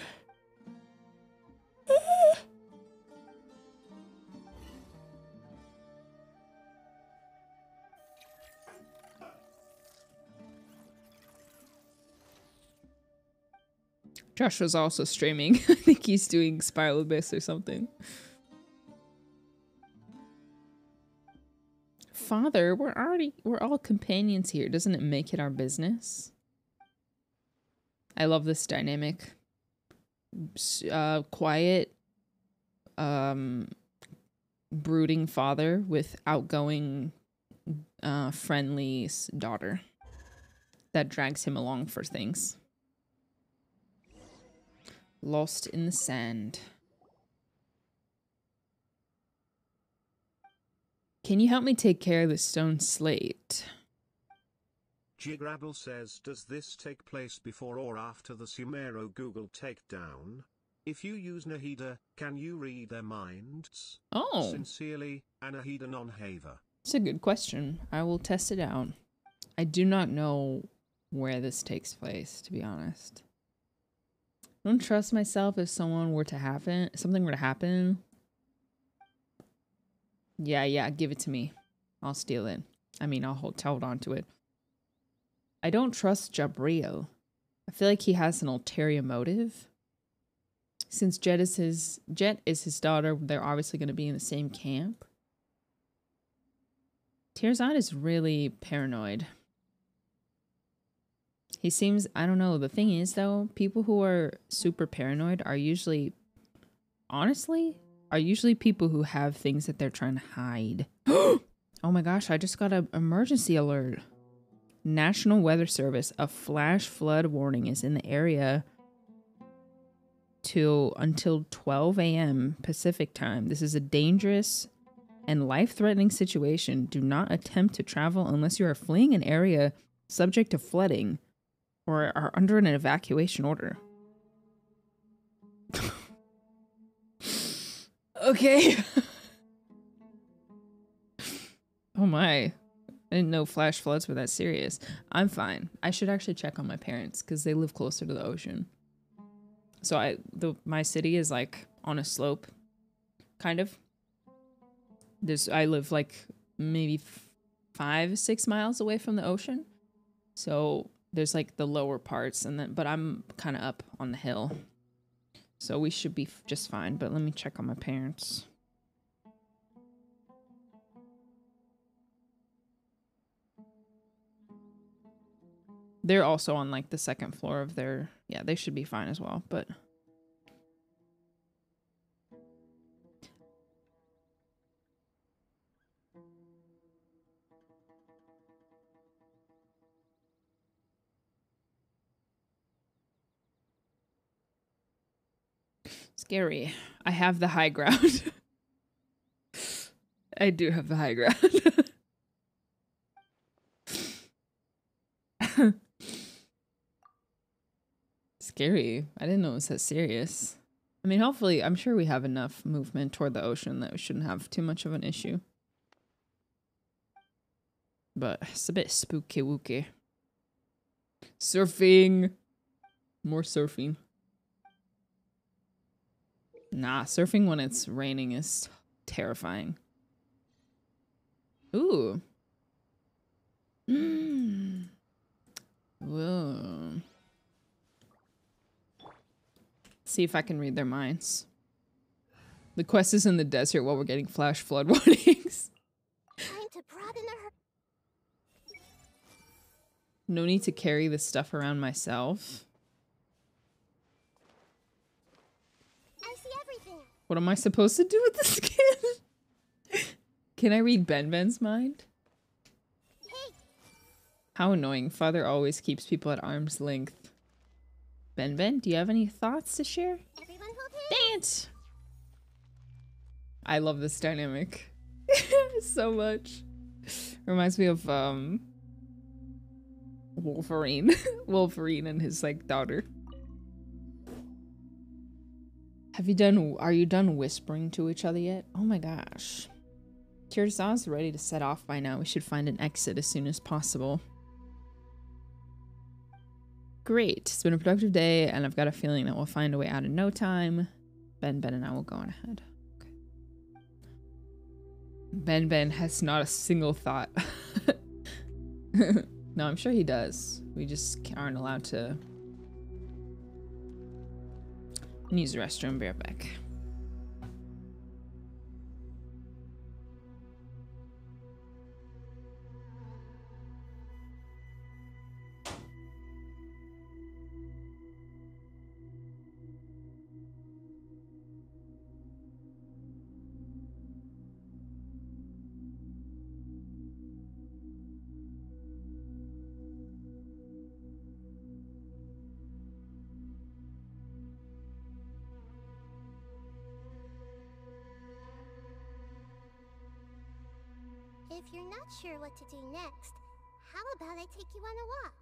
Joshua's also streaming. I think he's doing Spiral Abyss or something. Father, we're all companions here. Doesn't it make it our business? I love this dynamic. Quiet, brooding father with outgoing, friendly daughter that drags him along for things. Lost in the sand. Can you help me take care of the stone slate? Jigrabble says, does this take place before or after the Sumero Google takedown? If you use Nahida, can you read their minds? Oh. Sincerely, Anahida non-haver. It's a good question. I will test it out. I do not know where this takes place, to be honest. I don't trust myself if something were to happen. Yeah, give it to me. I'll steal it. I mean, I'll hold on to it. I don't trust Jabriel. I feel like he has an ulterior motive. Since Jet is his daughter, they're obviously going to be in the same camp. Tirzad is really paranoid. He seems, I don't know, the thing is though, people who are super paranoid are usually, honestly, people who have things that they're trying to hide. Oh my gosh, I just got an emergency alert. National Weather Service, a flash flood warning is in the area until 12 a.m. Pacific time. This is a dangerous and life-threatening situation. Do not attempt to travel unless you are fleeing an area subject to flooding or are under an evacuation order. Okay. Oh my. I didn't know flash floods were that serious. I'm fine. I should actually check on my parents because they live closer to the ocean. So my city is like on a slope, kind of. I live like maybe 5-6 miles away from the ocean. So there's like the lower parts but I'm kind of up on the hill. So we should be just fine, but let me check on my parents. They're also on like the second floor of their, yeah, they should be fine as well, but. Scary. I have the high ground. I do have the high ground. Scary. I didn't know it was that serious. I mean, hopefully, I'm sure we have enough movement toward the ocean that we shouldn't have too much of an issue. But it's a bit spooky wooky. Surfing. More surfing. Nah, surfing when it's raining is terrifying. Ooh. See if I can read their minds. The quest is in the desert while we're getting flash flood warnings. Trying to broaden her. No need to carry this stuff around myself. I see everything. What am I supposed to do with the skin? Can I read Ben's mind? Hey, How annoying. Father always keeps people at arm's length. Ben, do you have any thoughts to share? everyone hold hands. Dance! I love this dynamic so much. Reminds me of Wolverine. Wolverine and his like daughter. Are you done whispering to each other yet? Oh my gosh. Kyrgyzstan's ready to set off by now. We should find an exit as soon as possible. Great. It's been a productive day, and I've got a feeling that we'll find a way out in no time. Ben and I will go on ahead. Okay. Ben has not a single thought. No, I'm sure he does. We just aren't allowed to use the restroom. Be right back. If you're not sure what to do next, how about I take you on a walk?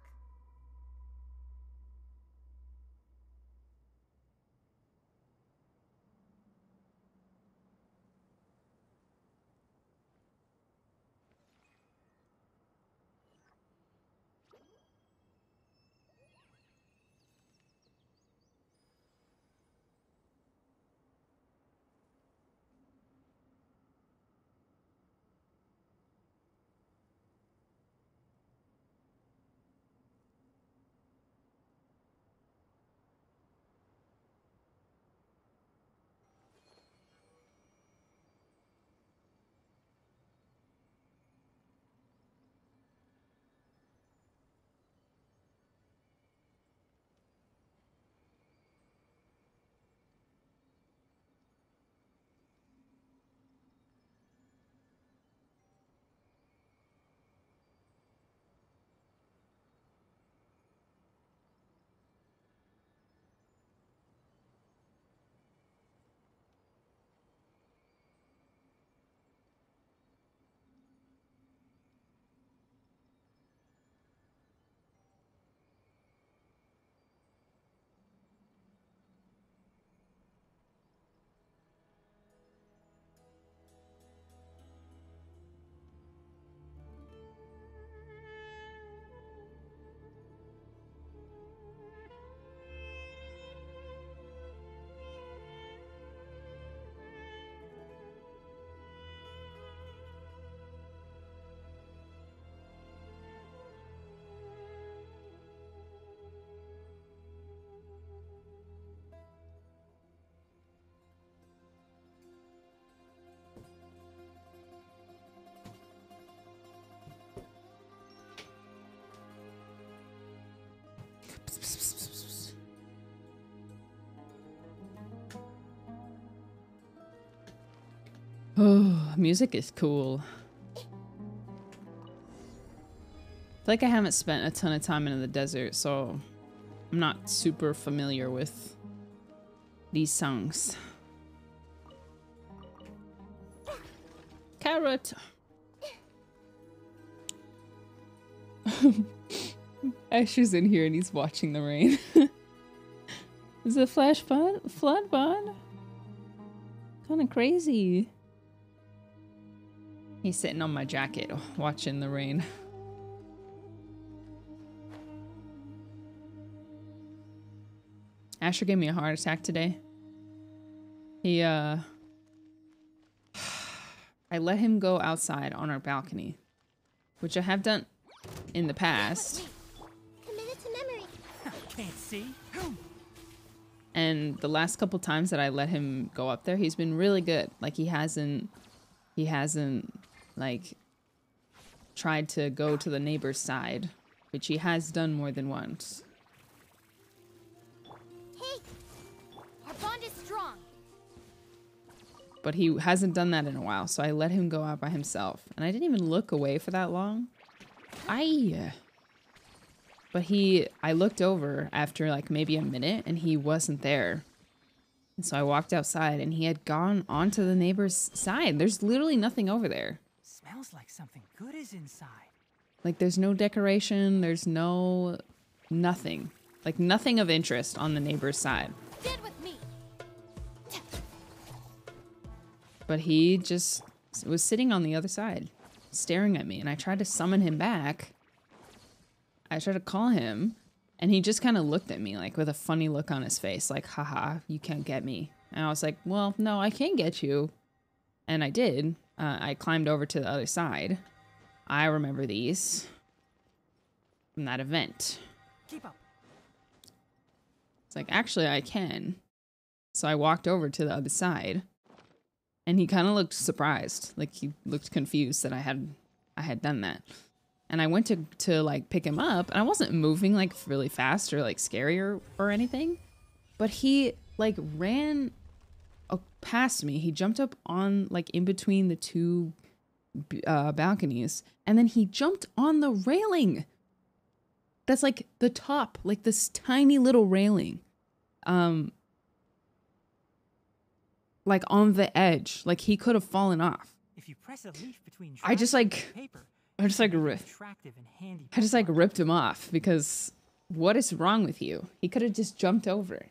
Oh, music is cool. I feel like I haven't spent a ton of time in the desert, so I'm not super familiar with these songs. Carrot! Asher's in here and he's watching the rain. Is it flash flood bond? Kind of crazy. He's sitting on my jacket watching the rain. Asher gave me a heart attack today. He, I let him go outside on our balcony, which I have done in the past. Committed to memory. Can't see. And the last couple times that I let him go up there, he's been really good. Like he hasn't like tried to go to the neighbor's side, which he has done more than once. Hey, our bond is strong. But he hasn't done that in a while, so I let him go out by himself. And I didn't even look away for that long. But I looked over after like maybe a minute and he wasn't there. And so I walked outside and he had gone onto the neighbor's side. There's literally nothing over there. Smells like something good is inside. Like there's no decoration, there's nothing. Like nothing of interest on the neighbor's side. Stand with me. But he just was sitting on the other side, staring at me. And I tried to summon him back. I tried to call him, and he just kind of looked at me, like, with a funny look on his face, like, haha, you can't get me. And I was like, well, no, I can get you. And I did. I climbed over to the other side. I remember these from that event. Keep up. It's like, actually, I can. So I walked over to the other side, and he kind of looked surprised. Like, he looked confused that I had done that. And I went to like pick him up, and I wasn't moving like really fast or like scary or anything, but he like ran past me. He jumped up on like in between the two balconies, and then he jumped on the railing. That's like the top, like this tiny little railing, like on the edge. Like he could have fallen off. If you press a leaf between I just like. paper, I just like ripped him off because what is wrong with you? He could have just jumped over.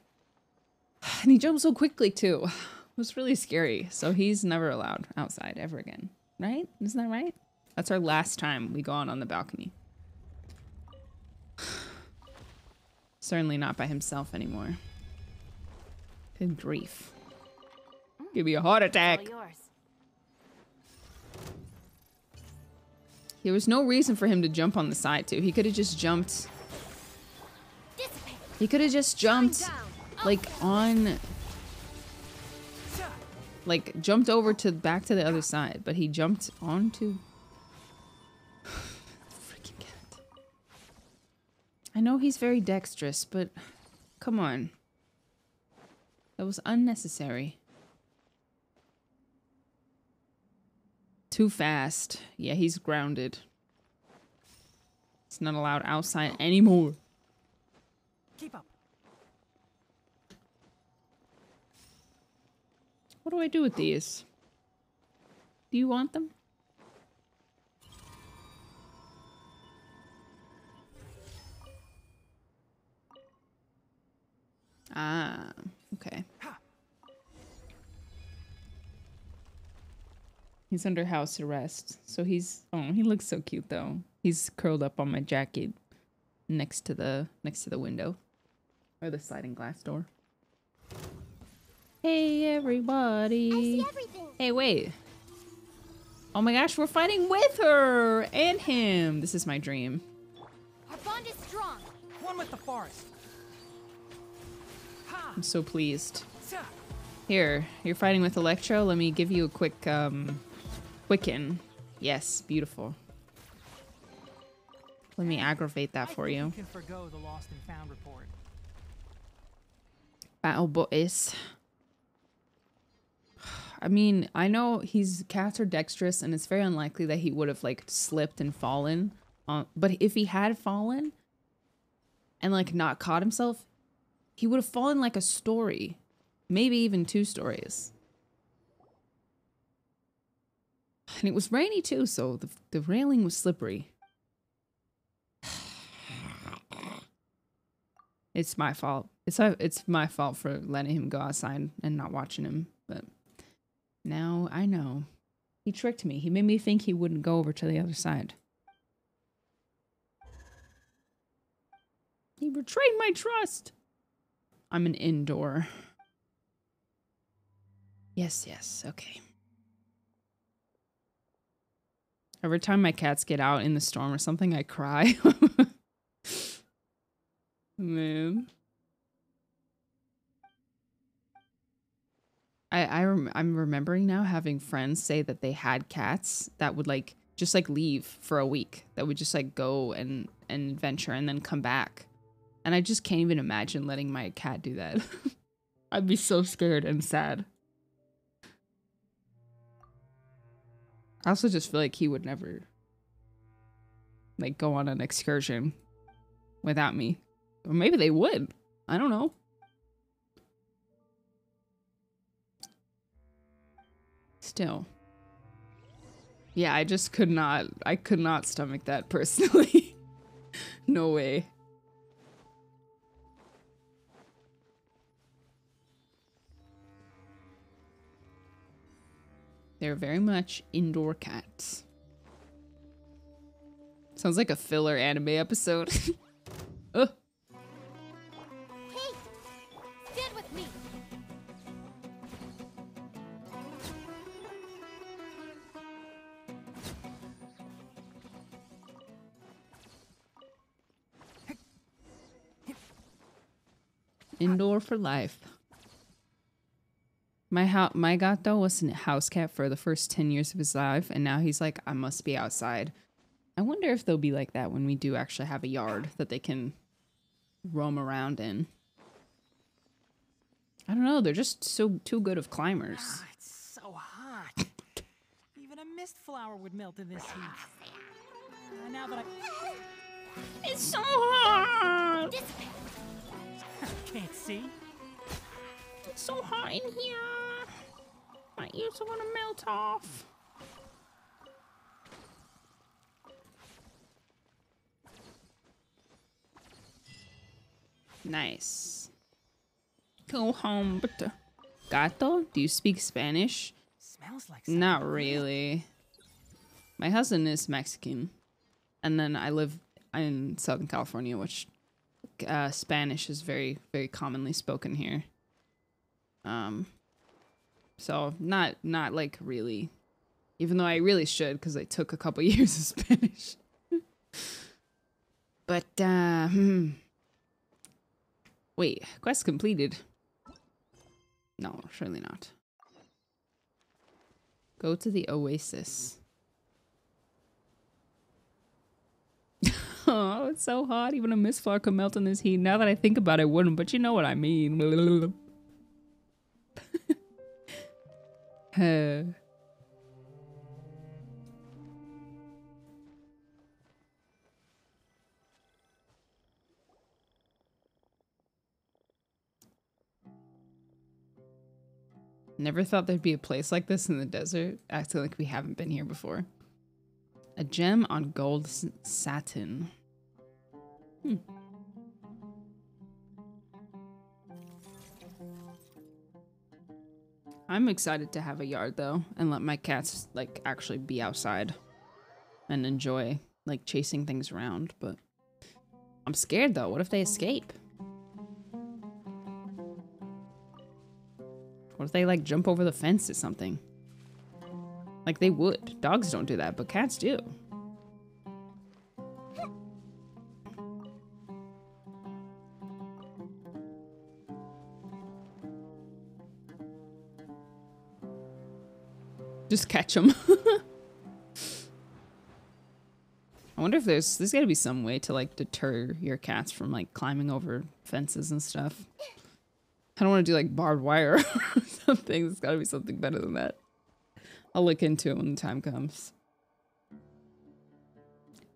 And he jumped so quickly too. It was really scary. So he's never allowed outside ever again. Right? Isn't that right? That's our last time we go out on the balcony. Certainly not by himself anymore. Good grief. Give me a heart attack. All yours. There was no reason for him to jump on the side, too. He could have just jumped... Dissipate. He could have just jumped, like, on... Like, jumped over to back to the other side. But he jumped onto... Freaking cat. I know he's very dexterous, but... Come on. That was unnecessary. Too fast. Yeah, he's grounded. He's not allowed outside anymore. Keep up. What do I do with these? Do you want them? Ah, okay. He's under house arrest. So he's, oh, he looks so cute though. He's curled up on my jacket next to the window or the sliding glass door. Hey everybody. I see everything. Hey, wait. Oh my gosh, we're fighting with her and him. This is my dream. Our bond is strong. One with the forest. Ha! I'm so pleased. Sa! Here, you're fighting with Electro. Let me give you a quick quicken. Yes, beautiful. Let me aggravate that for you. You can forgo the lost and found report. Battle boys. I mean, I know cats are dexterous, and it's very unlikely that he would have like slipped and fallen. But if he had fallen and like not caught himself, he would have fallen like a story, maybe even 2 stories. And it was rainy too, so the railing was slippery. It's my fault. It's my fault for letting him go outside and not watching him. But now I know. He tricked me. He made me think he wouldn't go over to the other side. He betrayed my trust. I'm an indoor. Yes, yes, okay. Every time my cats get out in the storm or something, I cry. Man. I'm remembering now having friends say that they had cats that would like just like leave for a week, that would just like go and venture and then come back. And I just can't even imagine letting my cat do that. I'd be so scared and sad. I also just feel like he would never like go on an excursion without me. Or maybe they would. I don't know. Still. Yeah, I just could not stomach that personally. No way. They're very much indoor cats. Sounds like a filler anime episode. Ugh. Hey, stand with me. Indoor for life. My gato was a house cat for the first 10 years of his life, and now he's like, I must be outside. I wonder if they'll be like that when we do actually have a yard that they can roam around in. I don't know, they're just too good of climbers. Ah, it's so hot. Even a mist flower would melt in this heat. Now that It's so hot! I can't see. It's so hot in here. My ears are gonna melt off. Nice. Go home, but Gato, do you speak Spanish? Smells like something. Not really. My husband is Mexican, and then I live in Southern California, which Spanish is very, very commonly spoken here. So not like really, even though I really should, because I took a couple years of Spanish. But wait, quest completed. No, surely not. Go to the oasis. Oh, it's so hot. Even a mist flower could melt in this heat. Now that I think about it, it wouldn't, but you know what I mean. Never thought there'd be a place like this in the desert, acting like we haven't been here before. A gem on gold satin. I'm excited to have a yard though, and let my cats like actually be outside and enjoy like chasing things around, but I'm scared though. What if they escape? What if they like jump over the fence or something? Like they would. Dogs don't do that, but cats do. Just catch them. I wonder if there's gotta be some way to like deter your cats from like climbing over fences and stuff. I don't want to do like barbed wire or something. There's gotta be something better than that. I'll look into it when the time comes.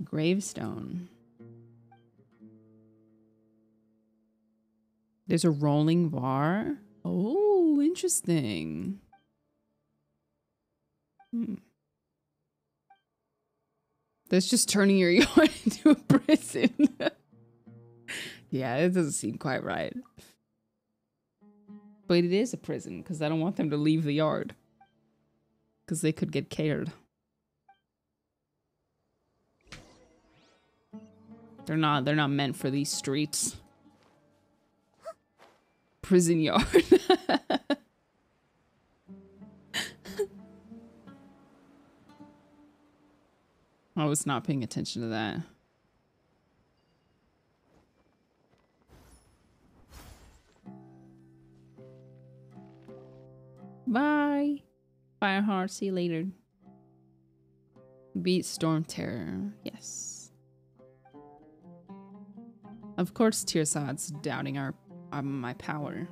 Gravestone. There's a rolling bar. Oh, interesting. That's just turning your yard into a prison. Yeah, it doesn't seem quite right. But it is a prison, because I don't want them to leave the yard. Because they could get cared. They're not meant for these streets. Prison yard. I was not paying attention to that. Bye. Fireheart, see you later. Beat Storm Terror. Yes. Of course, Tirzad's doubting my power.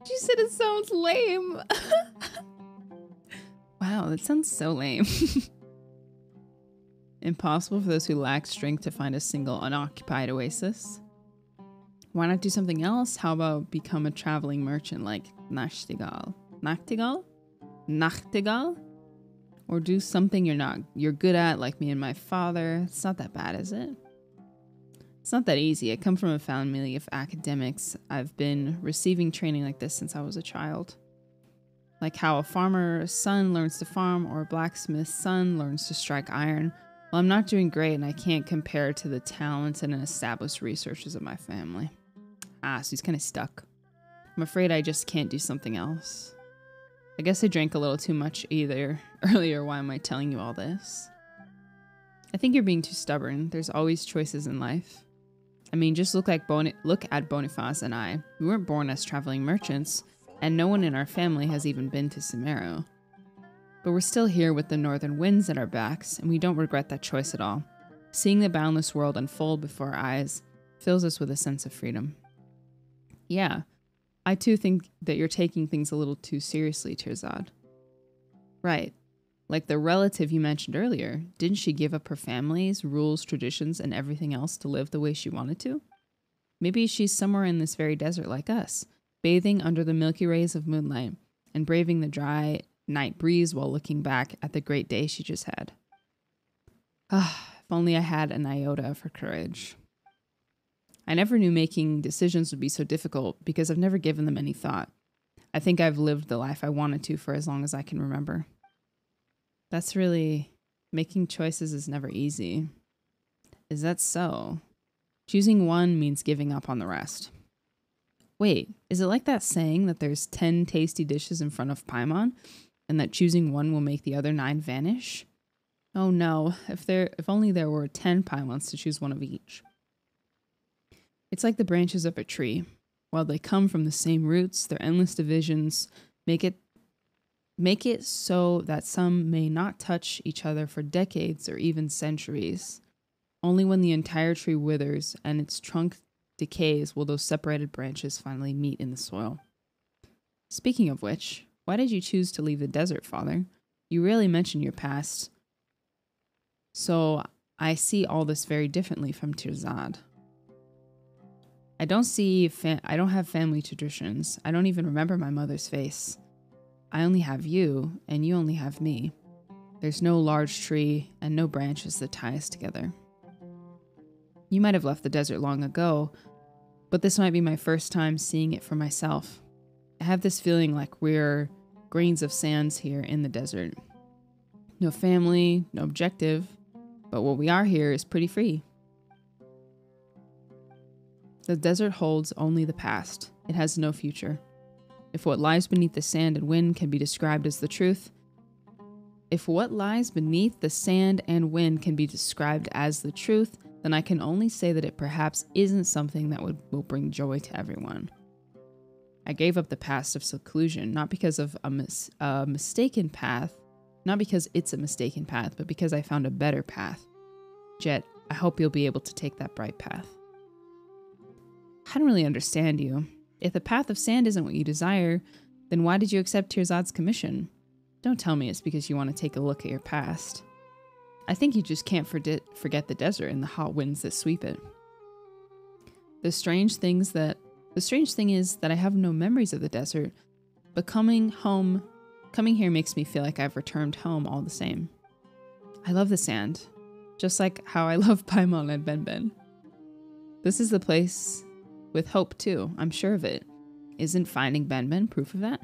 She said it sounds lame. Wow, that sounds so lame. Impossible for those who lack strength to find a single unoccupied oasis. Why not do something else? How about become a traveling merchant like Nachtigall? Nachtigall? Or do something you're good at like me and my father. It's not that bad, is it? It's not that easy. I come from a family of academics. I've been receiving training like this since I was a child. Like how a farmer's son learns to farm or a blacksmith's son learns to strike iron. Well, I'm not doing great and I can't compare to the talented and established researchers of my family. So he's kind of stuck. I'm afraid I just can't do something else. I guess I drank a little too much earlier. Why am I telling you all this? I think you're being too stubborn. There's always choices in life. I mean, just look at Boniface and I. We weren't born as traveling merchants, and no one in our family has even been to Sumeru. But we're still here with the northern winds at our backs, and we don't regret that choice at all. Seeing the boundless world unfold before our eyes fills us with a sense of freedom. Yeah, I too think that you're taking things a little too seriously, Tirzad. Right. Like the relative you mentioned earlier, didn't she give up her family's rules, traditions, and everything else to live the way she wanted to? Maybe she's somewhere in this very desert like us, bathing under the milky rays of moonlight and braving the dry night breeze while looking back at the great day she just had. If only I had an iota of her courage. I never knew making decisions would be so difficult because I've never given them any thought. I think I've lived the life I wanted to for as long as I can remember. That's really... Making choices is never easy. Is that so? Choosing one means giving up on the rest. Wait, is it like that saying that there's 10 tasty dishes in front of Paimon, and that choosing one will make the other 9 vanish? Oh no, if only there were 10 Paimons to choose one of each. It's like the branches of a tree. While they come from the same roots, their endless divisions make it so that some may not touch each other for decades or even centuries. Only when the entire tree withers and its trunk decays will those separated branches finally meet in the soil. Speaking of which, why did you choose to leave the desert, Father? You rarely mention your past. So I see all this very differently from Tirzad. I don't have family traditions. I don't even remember my mother's face. I only have you, and you only have me. There's no large tree and no branches that tie us together. You might have left the desert long ago, but this might be my first time seeing it for myself. I have this feeling like we're grains of sands here in the desert. No family, no objective, but what we are here is pretty free. The desert holds only the past. It has no future. If what lies beneath the sand and wind can be described as the truth, then I can only say that it perhaps isn't something that will bring joy to everyone. I gave up the past of seclusion, not because of a mistaken path, not because it's a mistaken path, but because I found a better path. Jet, I hope you'll be able to take that bright path. I don't really understand you. If the path of sand isn't what you desire, then why did you accept Tirzad's commission? Don't tell me it's because you want to take a look at your past. I think you just can't forget the desert and the hot winds that sweep it. The strange thing is that I have no memories of the desert, but coming here makes me feel like I've returned home all the same. I love the sand, just like how I love Paimon and Benben. This is the place with hope too, I'm sure of it. Isn't finding Benben proof of that?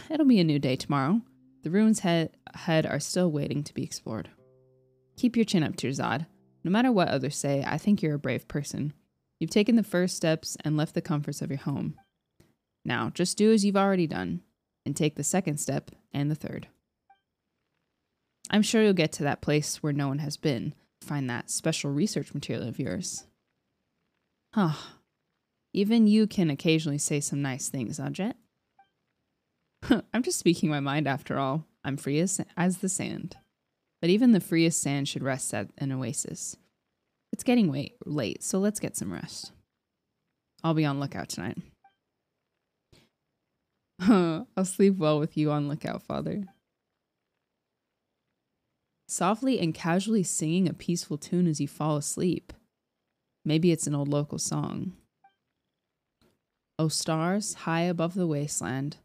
It'll be a new day tomorrow. The ruins ahead are still waiting to be explored. Keep your chin up, Tirzad. No matter what others say, I think you're a brave person. You've taken the first steps and left the comforts of your home. Now, just do as you've already done, and take the second step and the third. I'm sure you'll get to that place where no one has been. Find that special research material of yours. Huh. Even you can occasionally say some nice things, huh, Jet? I'm just speaking my mind after all. I'm free as the sand. But even the freest sand should rest at an oasis. It's getting late, so let's get some rest. I'll be on lookout tonight. I'll sleep well with you on lookout, Father. Softly and casually singing a peaceful tune as you fall asleep. Maybe it's an old local song. O stars, high above the wasteland.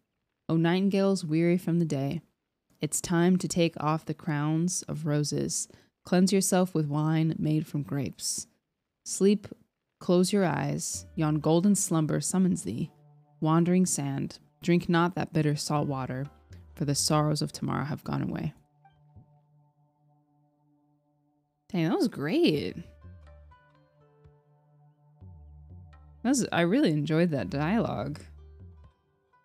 O nightingales weary from the day. It's time to take off the crowns of roses. Cleanse yourself with wine made from grapes. Sleep, close your eyes. Yon golden slumber summons thee. Wandering sand, drink not that bitter salt water, for the sorrows of tomorrow have gone away. Dang, that was great. I really enjoyed that dialogue.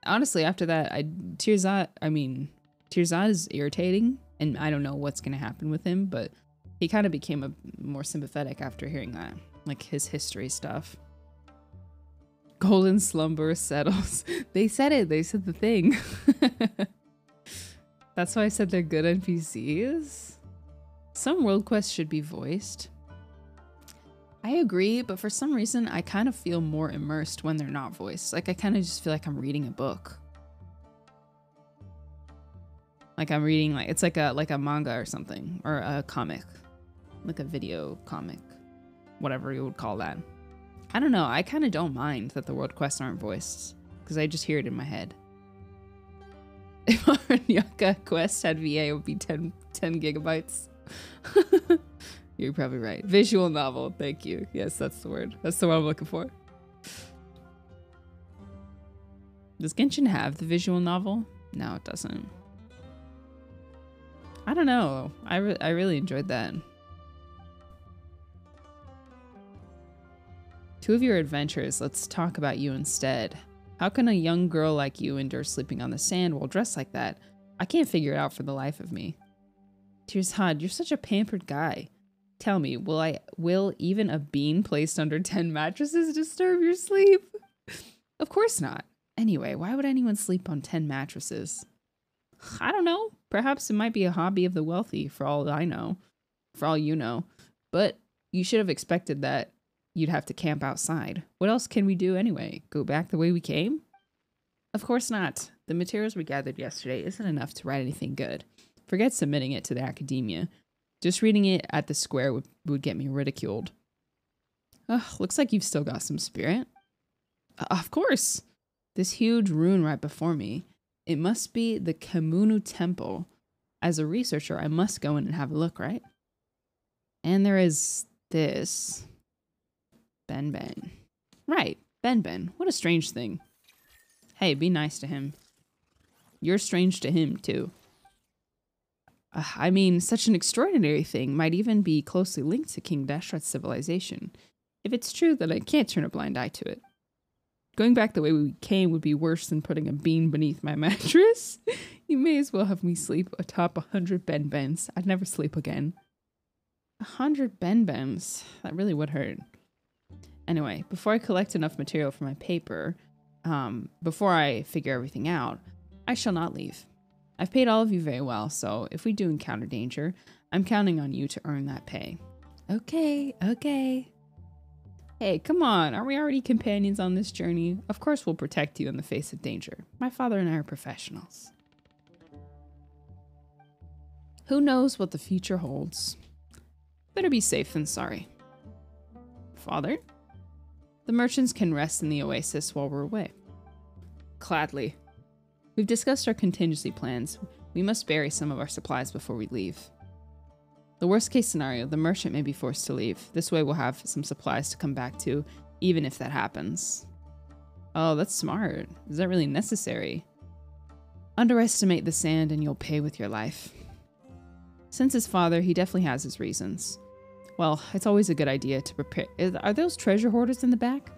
Honestly, after that, Tirzad is irritating, and I don't know what's going to happen with him, but he kind of became more sympathetic after hearing that. Like, his history stuff. Golden slumber settles. They said it. They said the thing. That's why I said they're good NPCs. Some world quests should be voiced. I agree, but for some reason, I kind of feel more immersed when they're not voiced. Like, I kind of just feel like I'm reading a book. Like I'm reading, like, it's like a manga or something, or a comic. Like a video comic. Whatever you would call that. I don't know, I kind of don't mind that the world quests aren't voiced, because I just hear it in my head. If Aranyaka quest had VA, it would be 10 gigabytes. You're probably right. Visual novel. Thank you. Yes, that's the word. That's the one I'm looking for. Does Genshin have the visual novel? No, it doesn't. I don't know. I really enjoyed that. Two of your adventures. Let's talk about you instead. How can a young girl like you endure sleeping on the sand while dressed like that? I can't figure it out for the life of me. Tirzad, you're such a pampered guy. Tell me, will even a bean placed under 10 mattresses disturb your sleep? Of course not. Anyway, why would anyone sleep on 10 mattresses? I don't know. Perhaps it might be a hobby of the wealthy, for all I know. For all you know. But you should have expected that you'd have to camp outside. What else can we do anyway? Go back the way we came? Of course not. The materials we gathered yesterday isn't enough to write anything good. Forget submitting it to the academia. Just reading it at the square would get me ridiculed. Looks like you've still got some spirit. Of course. This huge rune right before me. It must be the Kamunu Temple. As a researcher, I must go in and have a look, right? And there is this. Ben. Right, Ben. What a strange thing. Hey, be nice to him. You're strange to him, too. I mean, such an extraordinary thing might even be closely linked to King Dashrat's civilization. If it's true, then I can't turn a blind eye to it. Going back the way we came would be worse than putting a bean beneath my mattress. You may as well have me sleep atop 100 Ben-Bens. I'd never sleep again. 100 Ben-Bens? That really would hurt. Anyway, before I collect enough material for my paper, before I figure everything out, I shall not leave. I've paid all of you very well, so if we do encounter danger, I'm counting on you to earn that pay. Okay. Hey, come on, aren't we already companions on this journey? Of course we'll protect you in the face of danger. My father and I are professionals. Who knows what the future holds? Better be safe than sorry. Father? The merchants can rest in the oasis while we're away. Gladly. We've discussed our contingency plans. We must bury some of our supplies before we leave. The worst case scenario, the merchant may be forced to leave. This way we'll have some supplies to come back to, even if that happens. Oh, that's smart. Is that really necessary? Underestimate the sand and you'll pay with your life. Since his father, he definitely has his reasons. Well, it's always a good idea to prepare. Are those treasure hoarders in the back?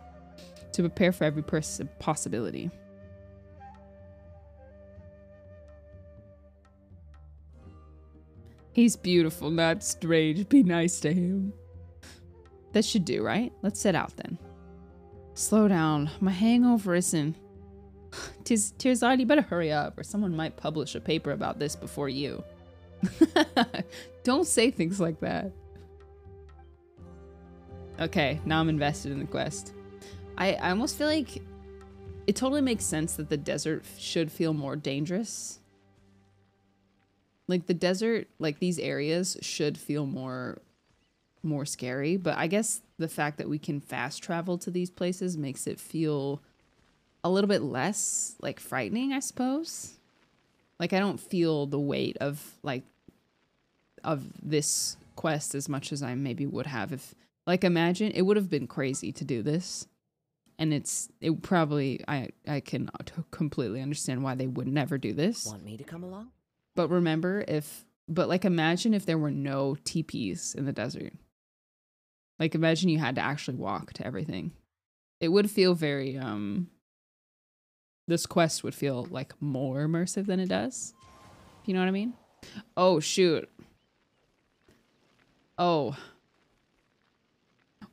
To prepare for every possibility. He's beautiful, not strange. Be nice to him. That should do, right? Let's set out then. Slow down. My hangover isn't... Tirzad, you better hurry up, or someone might publish a paper about this before you. Don't say things like that. Okay, now I'm invested in the quest. I almost feel like it totally makes sense that the desert should feel more dangerous. Like the desert, like these areas should feel more scary, but I guess the fact that we can fast travel to these places makes it feel a little bit less like frightening, I suppose. Like I don't feel the weight of this quest as much as I maybe would have if, like, imagine it would have been crazy to do this, and it probably I can completely understand why they would never do this. Want me to come along? But remember but like imagine if there were no TPs in the desert. Like imagine you had to actually walk to everything. It would feel very this quest would feel like more immersive than it does. You know what I mean? Oh shoot. Oh.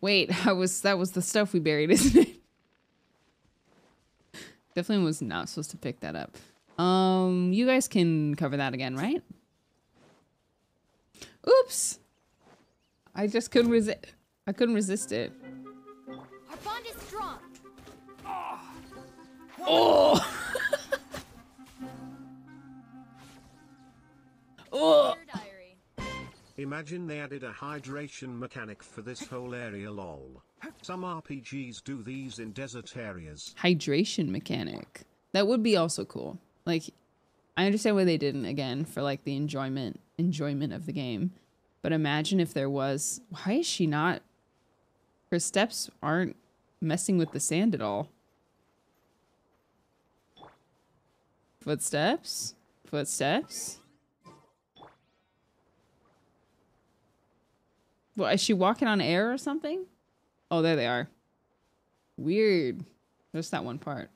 Wait, that was the stuff we buried, isn't it? Definitely was not supposed to pick that up. You guys can cover that again, right? Oops. I just couldn't resist. I couldn't resist it. Our bond is strong. Oh. Oh. Diary. Imagine they added a hydration mechanic for this whole area, lol. Some RPGs do these in desert areas. Hydration mechanic. That would be also cool. Like, I understand why they didn't, again, for like the enjoyment of the game. But imagine if there was... Why is she not... Her steps aren't messing with the sand at all. Footsteps? Footsteps? What, is she walking on air or something? Oh, there they are. Weird. There's that one part.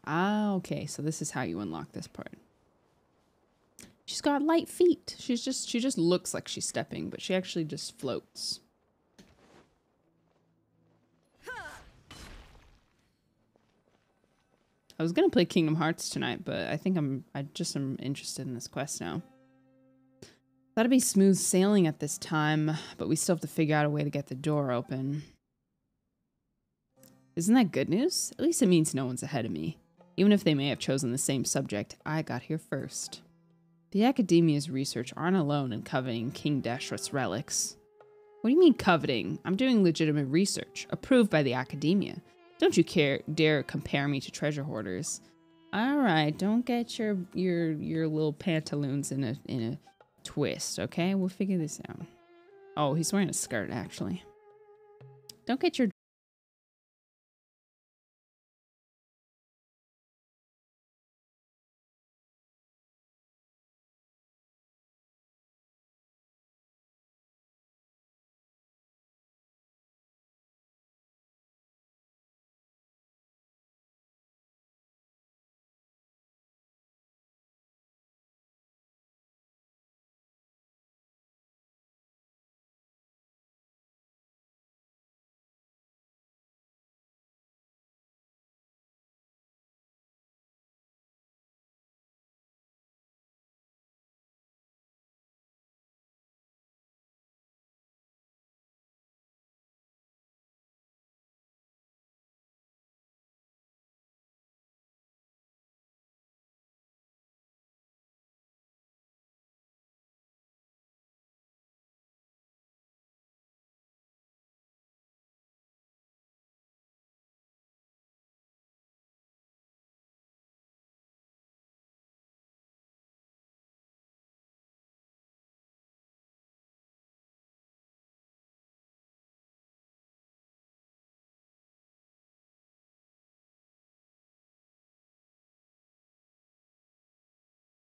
Ah, okay. So this is how you unlock this part. She's got light feet. She just looks like she's stepping, but she actually just floats. I was gonna play Kingdom Hearts tonight, but I think I just am interested in this quest now. That'd be smooth sailing at this time, but we still have to figure out a way to get the door open. Isn't that good news? At least it means no one's ahead of me. Even if they may have chosen the same subject, I got here first. The Academia's research aren't alone in coveting King Dashrath's relics. What do you mean coveting? I'm doing legitimate research, approved by the Academia. Don't you dare compare me to treasure hoarders. Alright, don't get your little pantaloons in a twist, okay? We'll figure this out. Oh, he's wearing a skirt, actually. Don't get your